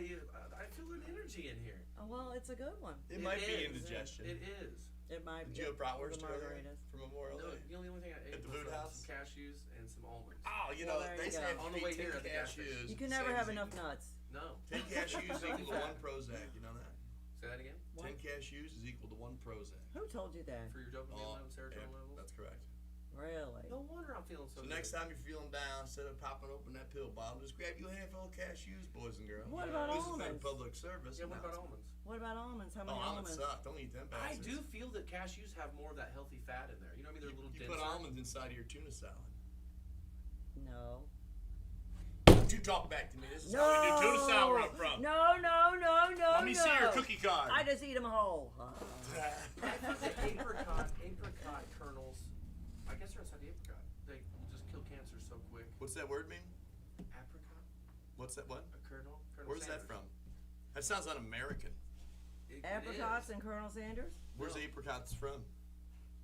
S2: feel an energy in here.
S1: Oh, well, it's a good one.
S3: It might be
S2: is.
S3: indigestion.
S2: It is.
S1: It might
S3: Did
S1: be.
S3: you have bratwurst
S1: the
S3: earlier
S1: margaritas.
S3: for Memorial
S2: No,
S3: Day?
S2: the only thing I ate
S3: At the
S2: was
S3: Food House?
S2: some cashews and some almonds.
S3: Oh, you
S1: Well,
S3: know,
S1: there
S3: they
S1: you
S3: say
S1: go.
S2: On the way
S3: feed
S2: here
S3: 10
S2: at the gas station.
S3: cashews.
S1: You can never
S3: same
S1: have
S3: as
S1: enough
S3: equal-
S1: nuts.
S2: No.
S3: 10 cashews equal to 1 Prozac. You know that?
S2: Say that again.
S3: 10 cashews is equal to 1 Prozac.
S1: Who told you that?
S2: For your dopamine levels, serotonin
S3: yeah,
S2: levels.
S3: that's correct.
S1: Really?
S2: No wonder I'm feeling so
S3: So
S2: good.
S3: next time you're feeling down, instead of popping open that pill bottle, just grab you a handful of cashews, boys and girls.
S1: What about
S3: This has been
S1: almonds?
S3: public service.
S2: Yeah, what about
S3: announcement.
S2: almonds?
S1: What about almonds? How
S3: Oh,
S1: many
S3: almonds
S1: almonds?
S3: suck. Don't eat them
S2: I
S3: bastards.
S2: do feel that cashews have more of that healthy fat in there. You know what I mean? They're a little
S3: You
S2: denser.
S3: put almonds inside of your tuna salad.
S1: No.
S3: Don't you talk back to me. This is
S1: No.
S3: how we do tuna salad where I'm from.
S1: No.
S3: Let me see your cookie card.
S1: I just eat them whole.
S2: The apricot kernels. I guess they're inside the apricot. They will just kill cancer so quick.
S3: What's that word mean?
S2: Apricot?
S3: What's that what?
S2: A kernel? Colonel
S3: Where's that
S2: Sanders.
S3: from? That sounds un-American.
S2: It
S1: Apricots
S2: is.
S1: and Colonel Sanders?
S3: Where's
S2: No.
S3: apricots from?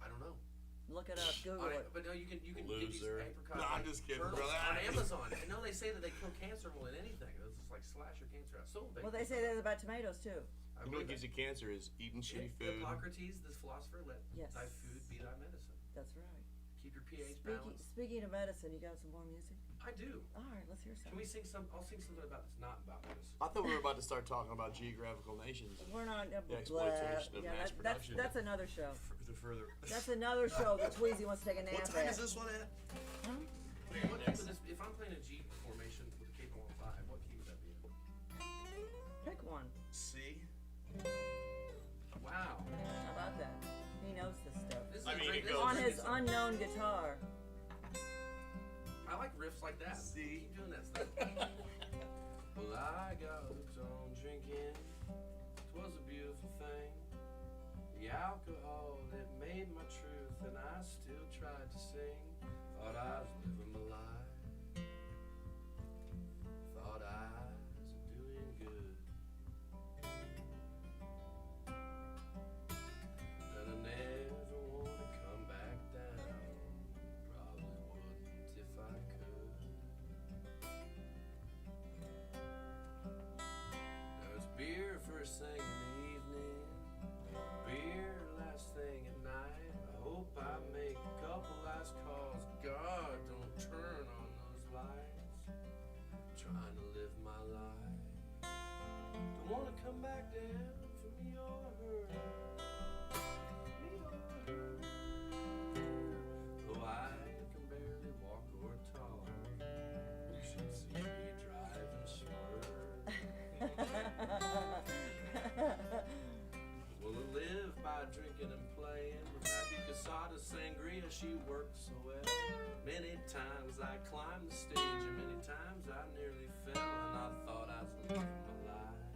S2: I don't know.
S1: Look it up. Google it.
S2: But no, you can get these
S3: Loser.
S2: apricot
S3: No, I'm just kidding,
S2: kernels
S3: brother.
S2: on Amazon. I know they say that they kill cancer more than anything. It's just like slash your cancer out. So
S1: Well, they say that about tomatoes too.
S2: I
S3: You know what
S2: believe
S3: gives you cancer is eating shitty
S2: that.
S3: food.
S2: Hippocrates, this philosopher, let
S1: Yes.
S2: thy food be thy medicine.
S1: That's right.
S2: Keep your pH balanced.
S1: Speaking of medicine, you got some more music?
S2: I do.
S1: All right, let's hear
S2: Can
S1: some.
S2: we sing some? I'll sing something about that's not about medicine.
S3: I thought we were about to start talking about geographical nations.
S1: We're not.
S3: The exploitation of mass
S1: that's
S3: production.
S1: that's another show.
S3: The further.
S1: That's another show that Tweezy wants to take a nap
S3: What time
S1: at.
S3: is this one at?
S1: Huh?
S2: What key would this, if I'm playing a G formation with a capo on 5, what key would that be in?
S1: Pick one.
S3: C.
S2: Wow.
S1: How about that? He knows this stuff.
S2: This is
S3: I
S2: a
S3: mean,
S2: great,
S3: it
S2: this is
S3: goes-
S1: On
S2: a
S1: his
S2: great song.
S1: unknown guitar.
S2: I like riffs like that.
S3: See?
S2: Keep doing that stuff. Well, I got hooked on drinking. 'Twas a beautiful thing. The alcohol, it made my truth, and I still tried to sing. Thought I was living my life. Thought I was doing good. And I never wanna come back down. Probably wouldn't if I could. Now it's beer first thing in the evening, beer last thing at night. I hope I make a couple last calls. God, don't turn on those lights. Trying to live my life. Don't wanna come back down for me or her. Me or her. Oh, I can barely walk or talk. You should see me drive and swerve. Well, I live by drinking and playing with happy casada sangria. She worked so well. Many times I climbed the stage, and many times I nearly fell. And I thought I was living my life.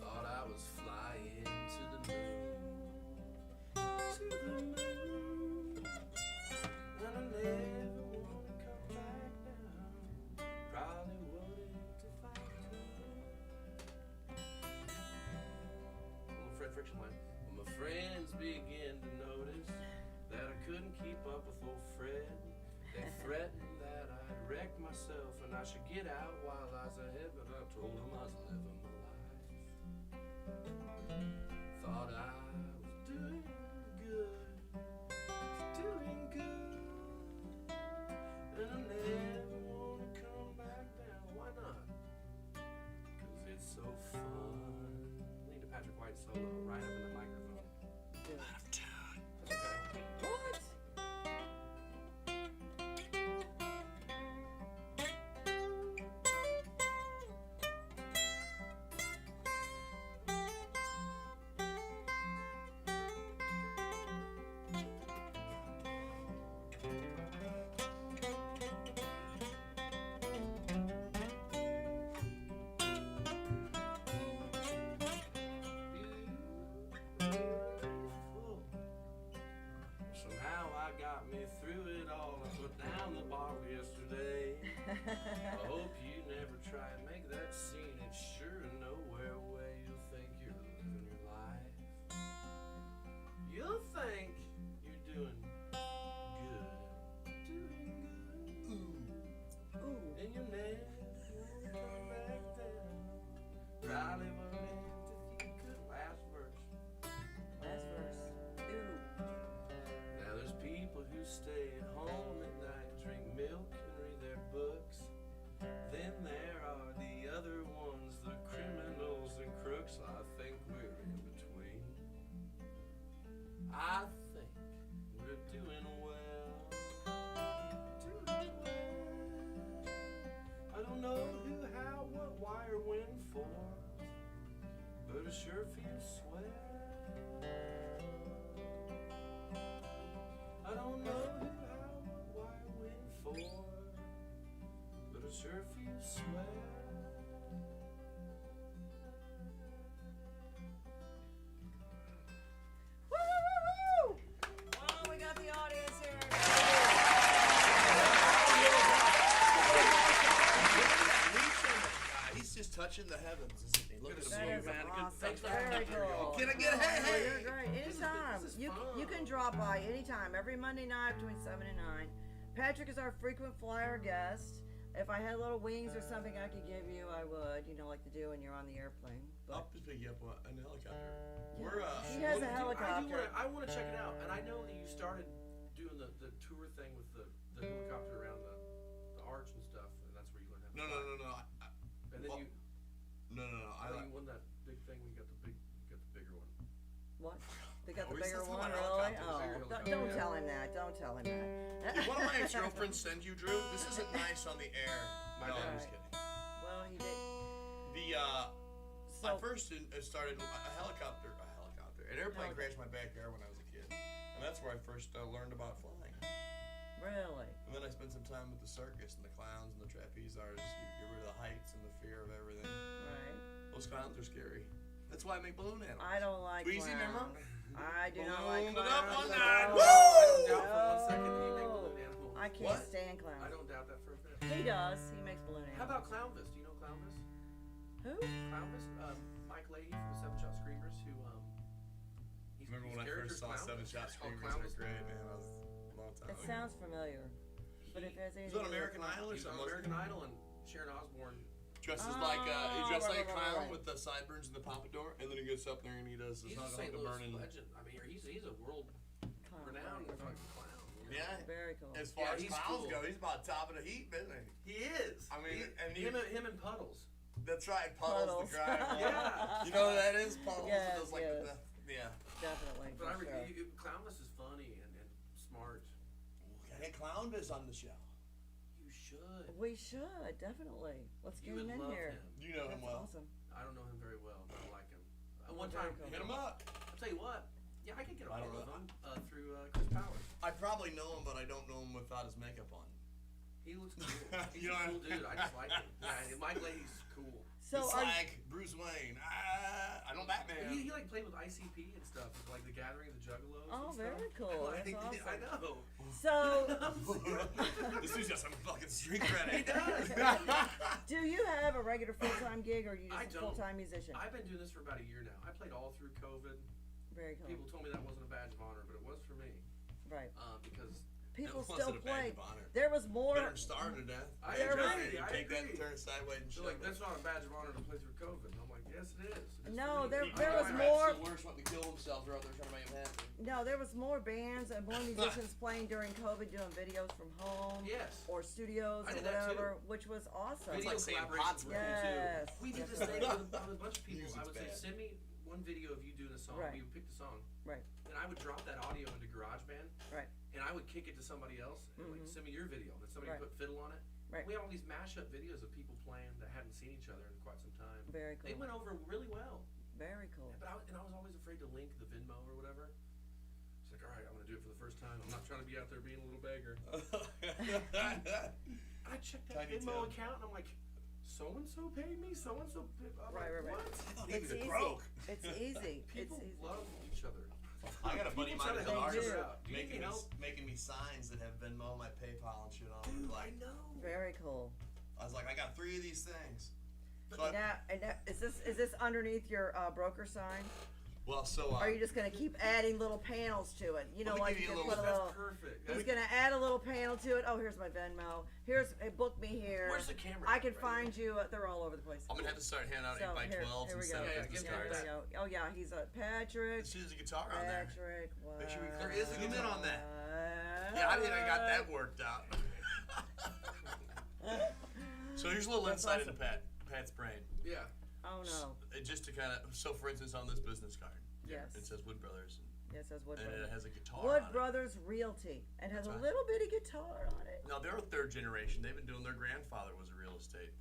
S2: Thought I was flying to the moon. To the moon. And I never wanna come back down. Probably wouldn't if I could. Fred Friction line. Well, my friends began to notice that I couldn't keep up with old Fred. They threatened that I'd wreck myself and I should get out while I was ahead, but I told them I was living my life. Thought I was doing good, doing good, and I never wanna come back down. Why not? 'Cause it's so fun. I need a Patrick White solo right up in the microphone.
S1: Dude.
S2: That's okay.
S1: What?
S2: I hope you never try and make that scene. It's sure nowhere where you'll think you're living your life. You'll think you're doing good.
S1: Ooh.
S2: And you'll never come back down. Probably won't end if you could. Last verse.
S1: Last verse. Ooh.
S2: Now there's people who stay at home at night, drink milk and read their books. Then there are the other ones, the criminals and crooks. I think we're in between. I think we're doing well. Doing well. I don't know who, how, what, why, or when for, but it sure feels swell. I don't know who, how, what, why, or when for, but it sure feels swell.
S1: Woo! Oh, we got the audience here.
S3: He's just touching the heavens, isn't he? Look at
S2: Good to
S3: him.
S2: see
S1: That
S2: you,
S1: is
S2: man. Good-
S1: awesome.
S2: thanks for having
S1: Very
S2: me here, y'all.
S1: cool.
S3: Can I get a hey,
S1: Oh,
S3: hey?
S1: you're great. Anytime.
S2: This is
S1: You
S2: fun.
S1: can drop by anytime. Every Monday night between 7 and 9. Patrick is our frequent flyer guest. If I had little wings or something I could give you, I would. You know, like to do when you're on the airplane.
S3: I'll just pick you up in a helicopter.
S1: Yeah.
S3: We're
S1: He has a
S2: Well,
S1: helicopter.
S2: I want to check it out, and I know that you started doing the tour thing with the helicopter around the arch and stuff, and that's where you learned how to
S3: no.
S2: fly. And then
S3: well,
S2: you,
S3: No.
S2: I know you won that big thing when you got the bigger one.
S1: What? They got the
S3: Oh, he's
S1: bigger
S3: still
S1: one,
S3: on
S1: really?
S3: helicopters.
S1: Oh,
S2: Bigger
S1: don't
S2: helicopter.
S1: tell him that. Don't tell him that.
S3: Did one of my ex-girlfriends send you, Drew? This isn't nice on the air.
S2: My
S3: No,
S2: bad.
S3: I'm just kidding.
S1: Well, he did.
S3: I first started a helicopter, an airplane crashed my backyard when I was a kid, and that's where I first learned about flying.
S1: Really?
S3: And then I spent some time with the circus and the clowns and the trapeze artists. You get rid of the heights and the fear of everything.
S1: Right.
S3: Those clowns are scary. That's why I make balloon animals.
S1: I don't like
S3: Tweezy, remember?
S1: clowns. I do not like
S3: Ballooned it
S1: clowns.
S3: up on
S1: at
S3: that.
S1: all.
S3: Woo!
S2: I don't doubt for 1 second that you make
S1: No.
S2: balloon animals.
S1: I can't
S3: What?
S1: stand
S2: I
S1: clowns.
S2: don't doubt that for a bit.
S1: He does. He makes balloon
S2: How
S1: animals.
S2: about Clownvis? Do you know Clownvis?
S1: Who?
S2: Clownvis? Mike Leahy from the Seven Shot Screamers, who he's
S3: Remember
S2: his
S3: when I first
S2: character's
S3: saw
S2: Clownvis.
S3: Seven Shot
S2: It's called
S3: Screamers? They were
S2: Clownvis.
S3: great, man. That was a long time
S1: It
S3: ago.
S1: sounds familiar. But if there's
S3: He was on American Idol or
S2: He's on
S3: something.
S2: American Idol, and Sharon Osbourne.
S3: Dresses
S1: Oh,
S3: like he dressed like a
S1: right,
S3: clown
S1: right.
S3: with the sideburns and the pompadour, and then he gets up there and he does the
S2: He's a
S3: song
S2: St.
S3: about the
S2: Louis
S3: burning.
S2: legend. I mean, he's a world
S1: Clown,
S2: renowned
S1: right, right.
S2: fucking clown. you know?
S3: Yeah.
S1: Very cool.
S3: As far
S2: Yeah,
S3: as
S2: he's
S3: clowns
S2: cool.
S3: go, he's about top of the heap, isn't he?
S2: He is.
S3: I mean, and
S2: him and Puddles.
S3: That's right, Puddles
S1: Puddles.
S3: the Crime.
S2: Yeah.
S3: You know who that is? Puddles.
S1: Yes,
S3: Those, like,
S1: yes.
S3: yeah.
S1: Definitely.
S2: But
S1: for sure.
S2: Clownvis is funny and smart.
S3: Gotta get Clownvis on the show.
S2: You should.
S1: We should, definitely. Let's
S2: You
S1: get
S2: would
S1: him in
S2: love
S1: here.
S2: him.
S3: You know him
S1: That's
S3: well.
S1: awesome.
S2: I don't know him very well, but I like him. One
S1: Very
S2: time,
S1: cool.
S3: Hit him up.
S2: I'll tell you what. Yeah, I could get a
S3: I
S2: hold
S3: don't
S2: of
S3: know.
S2: him through Chris Powers.
S3: I probably know him, but I don't know him without his makeup on.
S2: He looks cool. He's
S3: You
S2: a
S3: know,
S2: cool dude. I just like him. Yeah, Mike Leahy's cool.
S1: So
S3: It's
S1: are
S3: like Bruce Wayne. I know Batman.
S2: He like played with ICP and stuff, like The Gathering, the Juggalos.
S1: Oh,
S2: and stuff.
S1: very cool.
S2: Like,
S1: That's awesome.
S2: I know.
S1: so
S3: This dude's got some fucking street cred.
S2: He does.
S1: do you have a regular full-time gig or are you
S2: I
S1: just a
S2: don't.
S1: full-time musician?
S2: I've been doing this for about a year now. I played all through COVID.
S1: Very cool.
S2: People told me that wasn't a badge of honor, but it was for me
S1: Right.
S2: because
S1: People
S3: That
S1: still
S3: wasn't a badge
S1: played.
S3: of honor.
S1: There was more.
S3: Better than starve to death.
S2: I
S3: Hey,
S1: agree,
S3: Johnny, you
S2: I
S3: take that and
S2: agree.
S3: turn it sideways and
S2: they're
S3: shove
S2: like,
S3: it.
S2: that's not a badge of honor to play through COVID. And I'm like, yes, it is. It is
S1: No,
S2: for me.
S1: there was
S3: Democrats
S1: more-
S3: still worse wanting to kill themselves or out there trying to make them happy.
S1: No, there was more bands and more musicians playing during COVID doing videos from home
S2: Yes.
S1: or studios
S2: I
S1: or
S2: did that too.
S1: whatever, which was awesome.
S2: Video
S3: like saying
S2: collaborations were
S3: Potsdam.
S2: cool
S1: Yes,
S2: too. We did this
S1: definitely.
S2: thing with a bunch of people. I
S3: Music's
S2: would say,
S3: bad.
S2: send me one video of you doing a song.
S1: Right.
S2: We would pick the song.
S1: Right.
S2: And I would drop that audio into GarageBand.
S1: Right.
S2: And I would kick it to somebody else and like, send me your video. Then somebody
S1: Right.
S2: put fiddle on it.
S1: Right.
S2: We had all these mashup videos of people playing that hadn't seen each other in quite some time.
S1: Very
S2: They
S1: cool.
S2: went over really well.
S1: Very cool.
S2: But I was always afraid to link the Venmo or whatever. It's like, all right, I'm gonna do it for the first time. I'm not trying to be out there being a little beggar. I checked that
S3: Tiny
S2: Venmo
S3: Tim.
S2: account and I'm like, so and so paid me. So and so.
S1: Right, right, right.
S2: What?
S3: thought he
S1: It's
S3: was
S1: easy.
S3: broke.
S1: It's easy.
S2: People
S1: It's easy.
S2: love each other.
S3: I got a buddy of
S2: People
S3: mine
S2: try
S3: who's
S2: to
S3: an
S2: help
S3: artist
S2: each other out. Do you need help?
S3: making me signs that have Venmo, my PayPal, and shit on them. Like,
S2: I know.
S1: Very cool.
S3: I was like, I got 3 of these things. So
S1: Now, is this underneath your broker sign?
S3: well, so
S1: Or are you just gonna keep adding little panels to it? You know,
S3: Let me
S1: like
S3: give
S1: you
S3: you a
S1: can put a
S3: little-
S1: little.
S2: That's perfect.
S1: He's gonna add a little panel to it. Oh, here's my Venmo. Here's book me here.
S2: Where's the camera?
S1: I can
S2: Right
S1: find you. They're all over the place.
S3: I'm gonna have to start handing out
S1: So
S3: 8x12s
S1: here we
S3: and
S1: go.
S3: set up
S2: Yeah,
S3: business
S2: give me
S1: There
S3: cards.
S1: we go. Oh yeah, he's a Patrick.
S3: This is a guitar on there.
S1: Patrick.
S3: Make sure we clear. Is a
S1: Wow.
S3: guitar on that. Yeah, I think I got that worked out. So here's a little
S1: That's
S3: insight
S1: awesome.
S3: into Pat's brain.
S2: Yeah.
S1: Oh no.
S3: Just to kind of, so for instance, on this business card,
S1: Yes.
S3: it says Wood Brothers,
S1: Yes, says Wood
S3: and it
S1: Brothers.
S3: has a guitar
S1: Wood
S3: on it.
S1: Brothers Realty, and has
S3: That's
S1: a
S3: right.
S1: little bitty guitar on it.
S3: Now they're a 3rd generation. They've been doing. Their grandfather was a real estate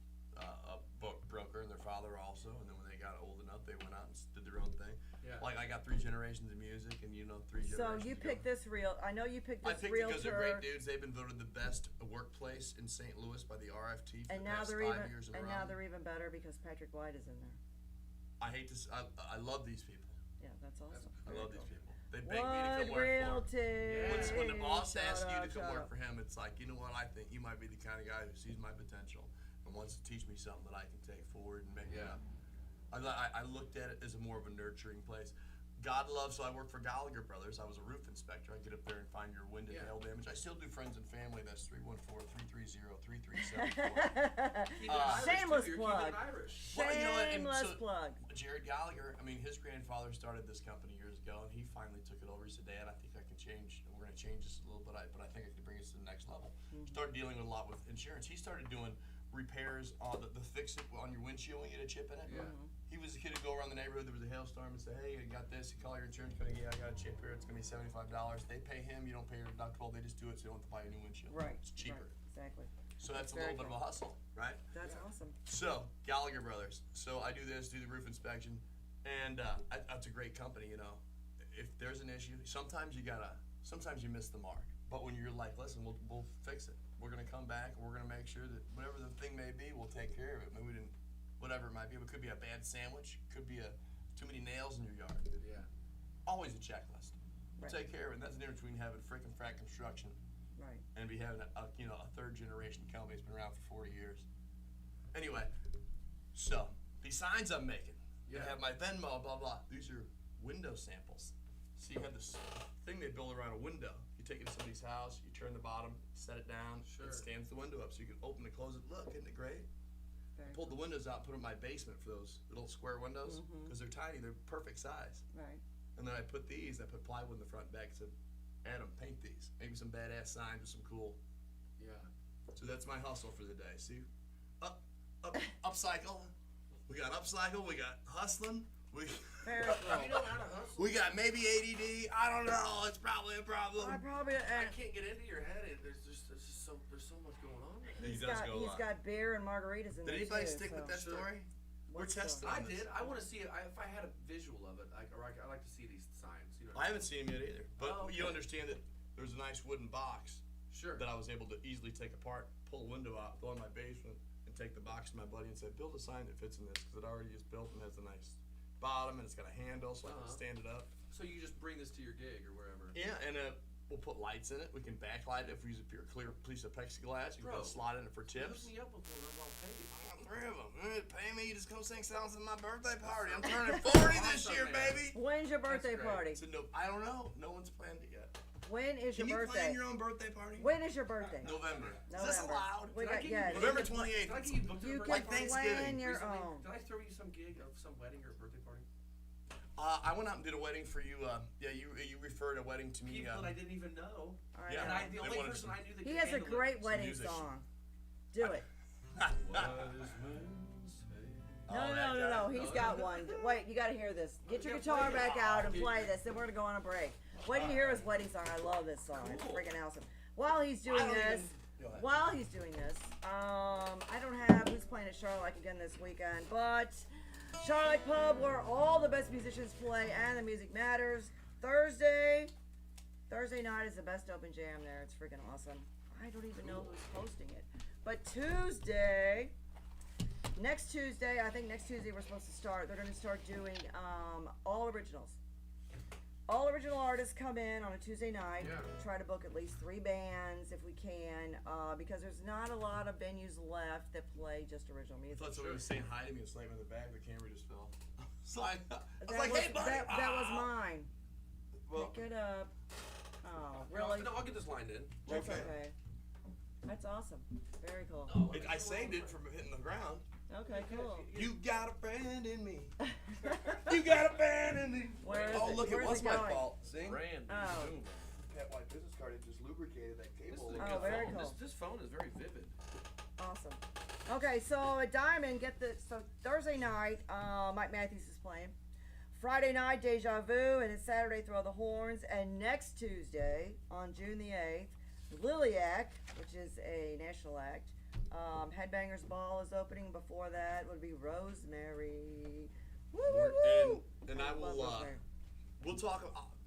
S3: broker, and their father also. And then when they got old enough, they went out and did their own thing.
S2: Yeah.
S3: Like I got 3 generations of music, and 3 generations.
S1: So you picked this I know you picked
S3: I
S1: this
S3: picked it because they're great
S1: realtor,
S3: dudes. They've been voted the best workplace in St. Louis by the RFT for
S1: and
S3: the
S1: now
S3: past
S1: they're
S3: 5
S1: even
S3: years in a
S1: and
S3: row.
S1: now they're even better because Patrick White is in there.
S3: I hate to. I love these people.
S1: Yeah, that's awesome.
S3: I
S1: Very
S3: love these
S1: cool.
S3: people. They beg me to
S1: Wood
S3: come work for them.
S1: Realty.
S3: When the boss
S1: Shout
S3: asks you to
S1: out,
S3: come
S1: shout
S3: work
S1: out.
S3: for him, it's like, you know what, I think you might be the kind of guy who sees my potential and wants to teach me something that I can take forward and make it
S2: Yeah.
S3: up. I looked at it as more of a nurturing place. God loves, so I work for Gallagher Brothers. I was a roof inspector. I get up there and find your wind and
S2: Yeah.
S3: hail damage. I still do friends and family. That's 314-330-3374.
S2: Keep it Irish,
S1: Shameless
S2: too. You're
S1: plug.
S2: keeping it Irish.
S3: Well, you know what, and
S1: Shameless
S3: so-
S1: plug.
S3: Jared Gallagher, I mean, his grandfather started this company years ago, and he finally took it over. He said, Dad, I think I can change. We're going to change this a little bit, but I think I can bring us to the next level. Started dealing with a lot with insurance. He started doing repairs on the fix it on your windshield when you get a chip in it.
S2: Yeah.
S3: He was a kid who'd go around the neighborhood, there was a hailstorm, and say, hey, you got this, you call your insurance company, yeah, I got a chip here, it's going to be $75. They pay him, you don't pay your deductible, they just do it so you don't have to buy a new windshield.
S1: Right.
S3: It's cheaper.
S1: Right, exactly.
S3: So that's a
S1: Very
S3: little bit of a hustle, right?
S1: That's
S2: Yeah.
S1: awesome.
S3: So, Gallagher Brothers. So I do this, do the roof inspection, and that's a great company, you know. If there's an issue, sometimes you miss the mark. But when you're like, listen, we'll fix it. We're gonna come back, and we're gonna make sure that whatever the thing may be, we'll take care of it. Maybe we didn't, whatever it might be. It could be a bad sandwich, could be too many nails in your yard.
S2: Yeah.
S3: Always a checklist. We'll
S1: Right.
S3: take care of it. And that's the difference between having frick and frack construction
S1: Right.
S3: and be having a 3rd generation company that's been around for 40 years. Anyway, so these signs I'm making,
S2: Yeah.
S3: I have my Venmo, blah blah. These are window samples. So you have this thing they build around a window. You take it to somebody's house, you turn the bottom, set it down,
S2: Sure.
S3: it stands the window up so you can open and close it. Look, isn't it great?
S1: Very
S3: I pulled the windows out, put them in my basement for those little square windows because they're tiny, they're perfect size.
S1: Right.
S3: And then I put I put plywood in the front and back. Said, Adam, paint these. Maybe some badass signs with some cool.
S2: Yeah.
S3: So that's my hustle for the day. See, upcycle. We got upcycle. We got hustling.
S1: Very
S2: You
S1: cool.
S2: know how to hustle.
S3: We got maybe ADD. I don't know. It's probably a problem.
S1: I probably
S2: I can't get into your head. There's so much going on there.
S3: He does go a
S1: he's
S3: lot.
S1: got beer and margaritas in
S3: Did
S1: there
S3: anybody
S1: too,
S3: stick
S1: so.
S3: with that
S2: Sure.
S3: story? We're
S1: What
S3: testing
S2: I
S3: on this.
S2: did. I want to see it. If I had a visual of it, I like to see these signs. You know.
S3: I haven't seen him yet either. But
S2: Oh,
S3: you
S2: okay.
S3: understand that there's a nice wooden box
S2: Sure.
S3: that I was able to easily take apart, pull a window out, go in my basement, and take the box to my buddy and say, build a sign that fits in this, because it already is built and has a nice bottom, and it's got a handle so I can stand it up.
S2: So you just bring this to your gig or wherever.
S3: Yeah, and we'll put lights in it. We can backlight it if we use a pure clear piece of plexiglass. You can put a
S2: Bro,
S3: slot in it for
S2: Hook
S3: tips.
S2: me up with one. I'll pay you.
S3: I got 3 of them. Pay me, you just come sing songs at my birthday party. I'm turning 40 this
S2: Awesome,
S3: year,
S2: man.
S3: baby.
S1: When's your birthday
S2: great.
S1: party?
S3: So no, I don't know. No one's planned it yet.
S1: When is
S3: Can
S1: your
S3: you plan
S1: birthday?
S3: your own birthday party?
S1: When is your birthday?
S3: November. Is this
S1: November.
S3: allowed?
S1: We
S2: Did I
S1: got,
S2: give you
S1: yeah,
S2: booked?
S3: November
S2: Did
S3: 28th.
S2: I give you booked
S1: you
S2: a
S1: can
S3: Like
S2: birthday
S3: Thanksgiving.
S1: plan your
S2: recently?
S1: own.
S2: Did I throw you some gig of some wedding or birthday party?
S3: I went out and did a wedding for you. Yeah, you referred a wedding to me.
S2: People that I didn't even know.
S1: All right.
S3: Yeah.
S2: And the
S3: They
S2: only
S3: wanted
S2: person
S3: some-
S2: I knew that
S1: He
S2: could
S1: has a
S2: handle
S1: great
S2: it.
S1: wedding
S3: musician.
S1: song. Do it.
S3: Oh,
S1: No,
S3: that
S1: no,
S3: guy.
S1: He's got one. Wait, you got to hear this. Get your guitar back out and play this. Then we're gonna go on a break. Wait till you hear his wedding song. I love this song. It's
S2: Cool.
S1: freaking awesome. While he's doing
S3: I don't
S1: this,
S3: even- Go ahead.
S1: I don't have who's playing at Charlotte again this weekend, but Charlotte Pub, where all the best musicians play and the music matters. Thursday night is the best open jam there. It's freaking awesome. I don't even know who's hosting it, but next Tuesday, I think next Tuesday we're supposed to start. They're going to start doing all originals. all original artists come in on a Tuesday night.
S2: Yeah.
S1: Try to book at least 3 bands if we can, because there's not a lot of venues left that play just original
S3: I
S1: music.
S3: thought somebody was saying hi to me and slamming the bag. The camera just fell. So I was
S1: That
S3: like,
S1: was,
S3: hey, buddy.
S1: that was mine.
S3: Well,
S1: Pick it up. Oh, really?
S2: No, I'll get this lined in.
S1: That's
S3: okay.
S1: okay. That's awesome. Very cool.
S2: No,
S3: I saved it from hitting the ground.
S1: Okay, cool.
S3: You got a friend in me. You got a friend in me.
S1: Where is
S3: Oh,
S1: it?
S3: look,
S1: Where's
S3: it was
S1: it
S3: my
S1: going?
S3: fault. See?
S2: Brand
S1: Oh.
S2: new.
S3: That white business card, it just lubricated that
S2: This
S3: cable.
S2: is a
S1: Oh,
S2: good
S1: very
S2: phone.
S1: cool.
S2: This phone is very vivid.
S1: Awesome. Okay, so at Diamond, so Thursday night, Mike Matthews is playing. Friday night, Deja Vu, and then Saturday, Throw the Horns. And next Tuesday, on June the 8th, Liliac, which is a national act. Headbangers Ball is opening. Before that would be Rosemary. Woo, woo, woo.
S3: And I will,
S1: love Rosemary.
S3: we'll talk,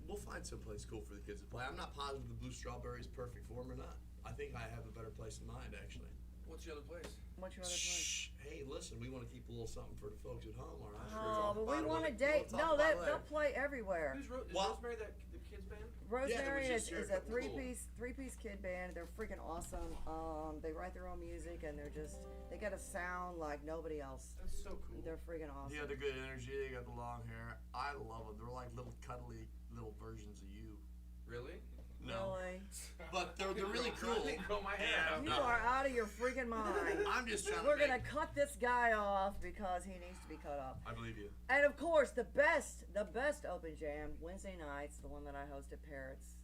S3: we'll find someplace cool for the kids to play. I'm not positive the Blue Strawberry is perfect for them or not. I think I have a better place in mind, actually.
S2: What's the other place?
S1: What's your other place?
S3: Shh. Hey, listen, we want to keep a little something for the folks at home, all right?
S1: Oh, but we want to date. No, they'll play everywhere.
S2: Is
S3: Well-
S2: Rosemary the kids band?
S1: Rosemary
S3: Yeah, they were just
S1: is
S3: here
S1: a
S3: a couple
S1: three-piece kid band. They're freaking awesome. They write their own music and they got a sound like nobody else.
S2: That's so cool.
S1: They're freaking awesome.
S3: Yeah, they're good energy. They got the long hair. I love them. They're like little cuddly little versions of you.
S2: Really?
S3: No,
S1: Really?
S3: but they're really cool.
S2: I didn't grow my hair
S3: Yeah,
S2: out.
S1: You
S3: no.
S1: are out of your freaking mind.
S3: I'm just trying
S1: We're
S3: to.
S1: gonna cut this guy off because he needs to be cut off.
S3: I believe you.
S1: And of course, the best open jam Wednesday nights, the one that I host at Parrots.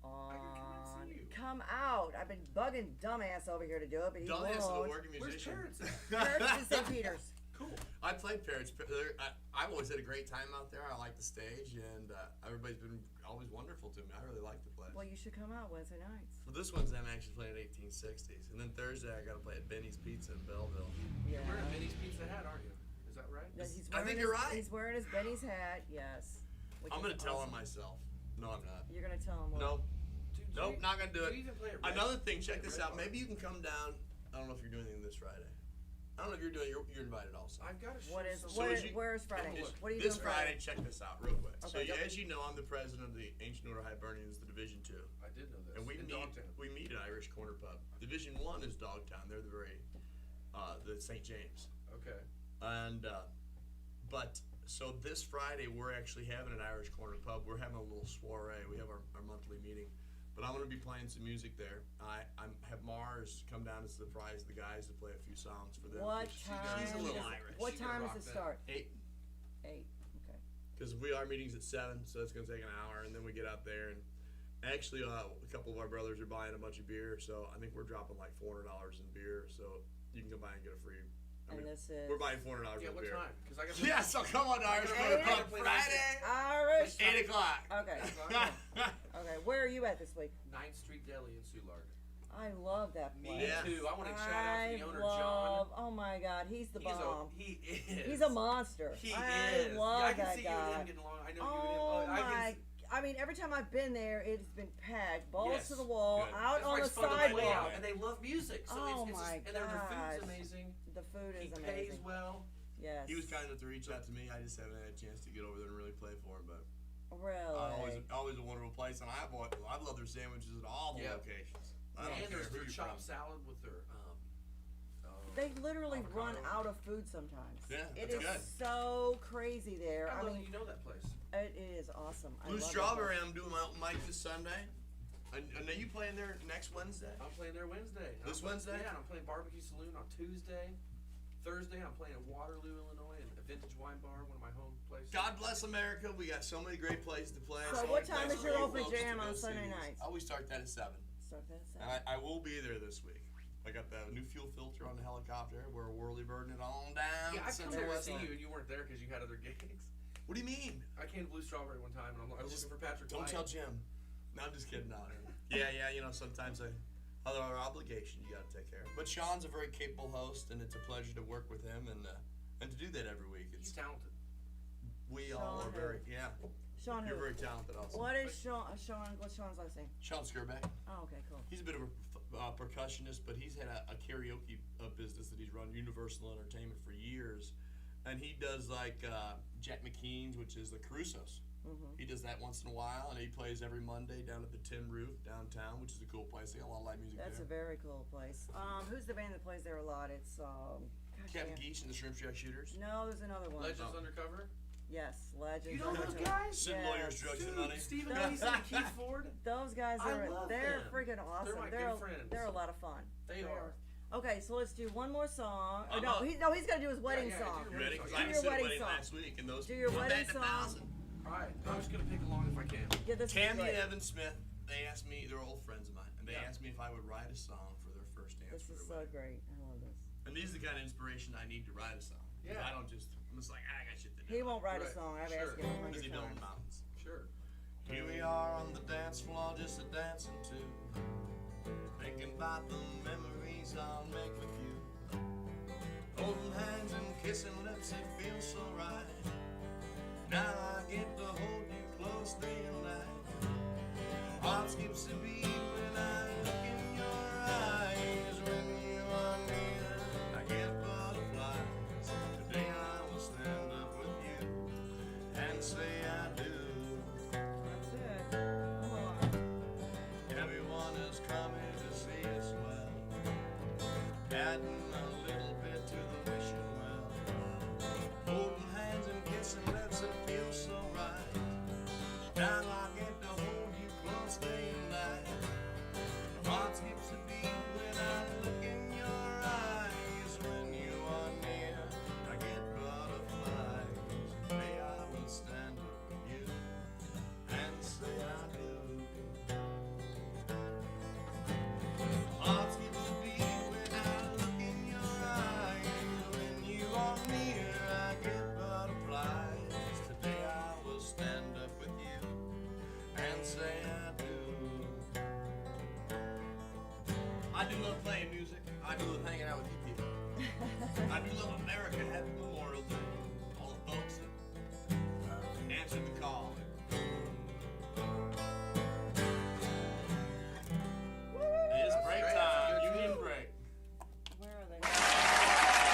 S2: I can come and see you.
S1: Come out. I've been bugging dumbass over here to do it, but he
S3: Dumbass is a
S1: won't.
S3: working
S2: Where's
S3: musician.
S2: Parrots at?
S1: Parrots in St. Peter's.
S2: Cool.
S3: I played Parrots. I've always had a great time out there. I like the stage, and everybody's been always wonderful to me. I really like the place.
S1: Well, you should come out Wednesday nights.
S3: For this Wednesday, I'm actually playing at 1860s, and then Thursday I got to play at Benny's Pizza in Belleville.
S1: Yeah.
S2: You're wearing a Benny's Pizza hat, aren't you? Is that right?
S1: Yeah, he's
S3: I
S1: wearing
S3: think you're
S1: his-
S3: right.
S1: He's wearing his Benny's hat. Yes. Which
S3: I'm
S1: is
S3: gonna tell him
S1: awesome.
S3: myself. No, I'm not.
S1: You're gonna tell him what?
S3: Nope.
S2: Dude,
S3: Nope, not gonna do it.
S2: You even play at
S3: Another
S2: Red-
S3: thing, check this
S2: Red
S3: out.
S2: Bar.
S3: Maybe you can come down. I don't know if you're doing anything this Friday. I don't know if you're doing. You're invited also.
S2: I've got to show
S1: What is?
S2: some-
S3: So
S1: What
S3: as
S1: is?
S3: you-
S1: Where's Friday?
S3: Is-
S1: What are you
S3: this
S1: doing
S3: Friday, check this out real quick. So
S1: Okay, go.
S3: as you know, I'm the president of the Ancient Order Hibernians, the Division 2.
S2: I did know this.
S3: And
S2: In Dogtown.
S3: we meet at Irish Corner Pub. Division 1 is Dogtown. They're the St. James.
S2: Okay.
S3: And so this Friday we're actually having an Irish Corner Pub. We're having a little soiree. We have our monthly meeting. But I'm going to be playing some music there. I have Mars come down to surprise the guys to play a few songs for them.
S1: What
S3: She's
S1: time?
S3: a little
S1: is,
S3: Irish.
S1: What
S2: She can
S1: time
S2: rock
S1: does it
S2: that.
S1: start?
S3: 8.
S1: 8. Okay.
S3: Because our meeting's at 7, so it's going to take an hour, and then we get out there. And actually, a couple of our brothers are buying a bunch of beer, so I think we're dropping like $400 in beer. So you can come by and get a free.
S1: And this is
S3: we're buying $400
S2: Yeah,
S3: in
S2: what
S3: beer.
S2: time? Because I got.
S3: Yeah, so come on to Irish
S2: Eight
S3: Corner Pub
S2: o'clock.
S3: Friday,
S1: Irish.
S3: 8 o'clock.
S1: Okay. Okay. Where are you at this week?
S2: 9th Street Deli in Soulard.
S1: I love that
S2: Me
S1: place.
S3: Yeah.
S2: too. I want to shout out to the owner,
S1: love,
S2: John.
S1: Oh my God, he's the
S2: He's
S1: bomb.
S2: he is.
S1: He's a monster.
S2: He
S1: I
S2: is.
S1: love
S2: I can
S1: that
S2: see you and
S1: guy.
S2: him getting along. I know
S1: Oh
S2: you and him.
S1: my! I mean, every time I've been there, it's been packed, balls
S2: Yes.
S1: to the wall,
S3: Good.
S1: out on the
S2: It's fun to play
S1: sidewalk.
S2: out, and they love music. So
S1: Oh
S2: it's
S1: my
S2: just, and their
S1: gosh.
S2: food's amazing.
S1: The food
S2: He
S1: is
S2: pays
S1: amazing.
S2: well.
S1: Yes.
S3: He was kind enough to reach out to me. I just haven't had a chance to get over there and really play for him, but
S1: Really.
S3: always a wonderful place, and I love their sandwiches at all the
S2: Yeah.
S3: locations. I don't
S2: And
S3: care
S2: there's
S3: who
S2: their
S3: you're
S2: chopped
S3: from.
S2: salad with their
S1: They literally run
S2: avocado.
S1: out of food sometimes.
S3: Yeah,
S1: It
S3: that's
S1: is
S3: good.
S1: so crazy there.
S2: I
S1: I
S2: love
S1: mean,
S2: that you know that place.
S1: it is awesome. I
S3: Blue
S1: love that
S3: Strawberry,
S1: place.
S3: I'm doing my open mic this Sunday. And are you playing there next Wednesday?
S2: I'm playing there Wednesday. And
S3: This
S2: I'm playing-
S3: Wednesday?
S2: Yeah, and I'm playing Barbecue Saloon on Tuesday. Thursday, I'm playing at Waterloo, Illinois, at the Vintage Wine Bar, one of my home places.
S3: God bless America. We got so many great places to play.
S1: So
S3: many
S1: what time
S3: places
S1: is your
S3: for you
S1: open
S3: folks to
S1: jam
S3: go
S1: on
S3: see.
S1: Sunday nights?
S3: Oh, we start that at 7.
S1: Start that at
S3: And
S1: 7.
S3: I will be there this week. I got the new fuel filter on the helicopter. We're whirly birding it on down.
S2: Yeah, I
S3: to
S2: come
S3: Central
S2: there to
S3: West
S2: see
S3: Line.
S2: you, and you weren't there because you had other gigs.
S3: What do you mean?
S2: I came to Blue Strawberry one time, and I was looking for Patrick
S3: Don't
S2: White.
S3: tell Jim. No, I'm just kidding. No. Yeah, you know, sometimes other obligation you got to take care of. But Sean's a very capable host, and it's a pleasure to work with him and to do that every week.
S2: He's talented.
S3: We all are
S1: Sean
S3: very, yeah.
S1: Sean
S3: You're
S1: who?
S3: very talented also.
S1: What is Sean? What's Sean's last name?
S3: Sean Skirbeck.
S1: Oh, okay, cool.
S3: He's a bit of a percussionist, but he's had a karaoke business that he's run, Universal Entertainment, for years. And he does like Jack McKean's, which is the Carusos. He does that once in a while, and he plays every Monday down at the Tin Roof downtown, which is a cool place. They got a lot of live music
S1: That's
S3: there.
S1: a very cool place. Who's the band that plays there a lot? It's gosh,
S3: Captain
S1: yeah.
S3: Geese and the Shrimp Shack Shooters.
S1: No, there's another one.
S2: Legends Undercover.
S1: Yes, Legends.
S2: You know those
S1: Undertow.
S2: guys?
S3: Sid
S1: Yes.
S3: Lawyers, Drugs and Money.
S2: Stephen Mason and Keith Ford.
S1: Those guys
S2: I
S1: are
S2: love
S1: they're
S2: them.
S1: freaking awesome.
S2: They're my
S1: they're
S2: good friends.
S1: They're a lot of fun.
S2: They are.
S1: Okay, so let's do one more song. Oh,
S3: Uh-huh.
S1: he's gonna do his wedding
S2: yeah,
S1: song.
S2: do
S3: You ready? Because
S2: Do
S3: I
S1: your
S3: just did a
S1: wedding
S3: wedding
S1: song.
S3: last week, and those
S1: Do your
S3: one
S1: wedding
S3: band,
S1: song.
S3: 1,000.
S2: All right, I'm just gonna pick along if I can.
S1: Yeah, this is
S3: Tammy
S1: great.
S3: and Evan Smith, they asked me, they're old friends of mine, and they
S2: Yeah.
S3: asked me if I would write a song for their first dance
S1: This
S3: for
S1: is
S3: their
S1: so
S3: wedding.
S1: great. I love this.
S3: And these are the kind of inspiration I need to write a song. 'Cause
S2: Yeah.
S3: I don't just, I'm just like, I got shit to do.
S1: He won't write a
S2: Right,
S1: song. I've
S2: sure.
S1: asked him a
S3: Busy
S1: hundred
S3: building
S1: times.
S3: mountains.
S2: Sure.
S3: Here we are on the dance floor, just a dancing too. Thinking about the memories I'll make with you. Holding hands and kissing lips, it feels so right. Now I get to hold you close day and night. Heart skips a beat when I look in your eyes. When you are near, I get butterflies. Today I will stand up with you and say I do.
S1: That's it. Come on.
S3: Everyone is coming to see us well, adding a little bit to the wishing well. Holding hands and kissing lips, it feels so right. Now I get to hold you close day and night. My heart skips a beat when I look in your eyes. When you are near, I get butterflies. May I will stand up with you and say I do. Heart skips a beat when I look in your eyes. When you are near, I get butterflies. Today I will stand up with you and say I do. I do love playing music. I do love hanging out with you people. I do love America. Happy Memorial Day. All the folks that answered the call. It's break
S2: great.
S3: time.
S2: That's a good
S3: Union
S2: tune.
S3: break.
S1: Where are they?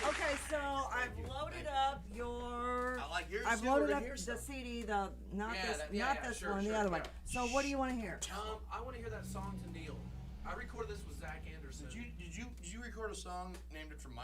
S1: Okay, so I've loaded up your.
S3: I like yours
S1: I've
S3: too.
S1: loaded
S3: We're
S1: up
S3: gonna hear
S1: the
S3: some.
S1: CD, the not
S2: Yeah,
S1: this,
S2: that- yeah,
S1: not
S2: yeah,
S1: this
S2: sure,
S1: one,
S2: sure,
S1: the other one.
S2: yeah.
S1: So what do you want to hear?
S2: I want to hear that song to Neil. I recorded this with Zach Anderson.
S3: Did you record a song named it for my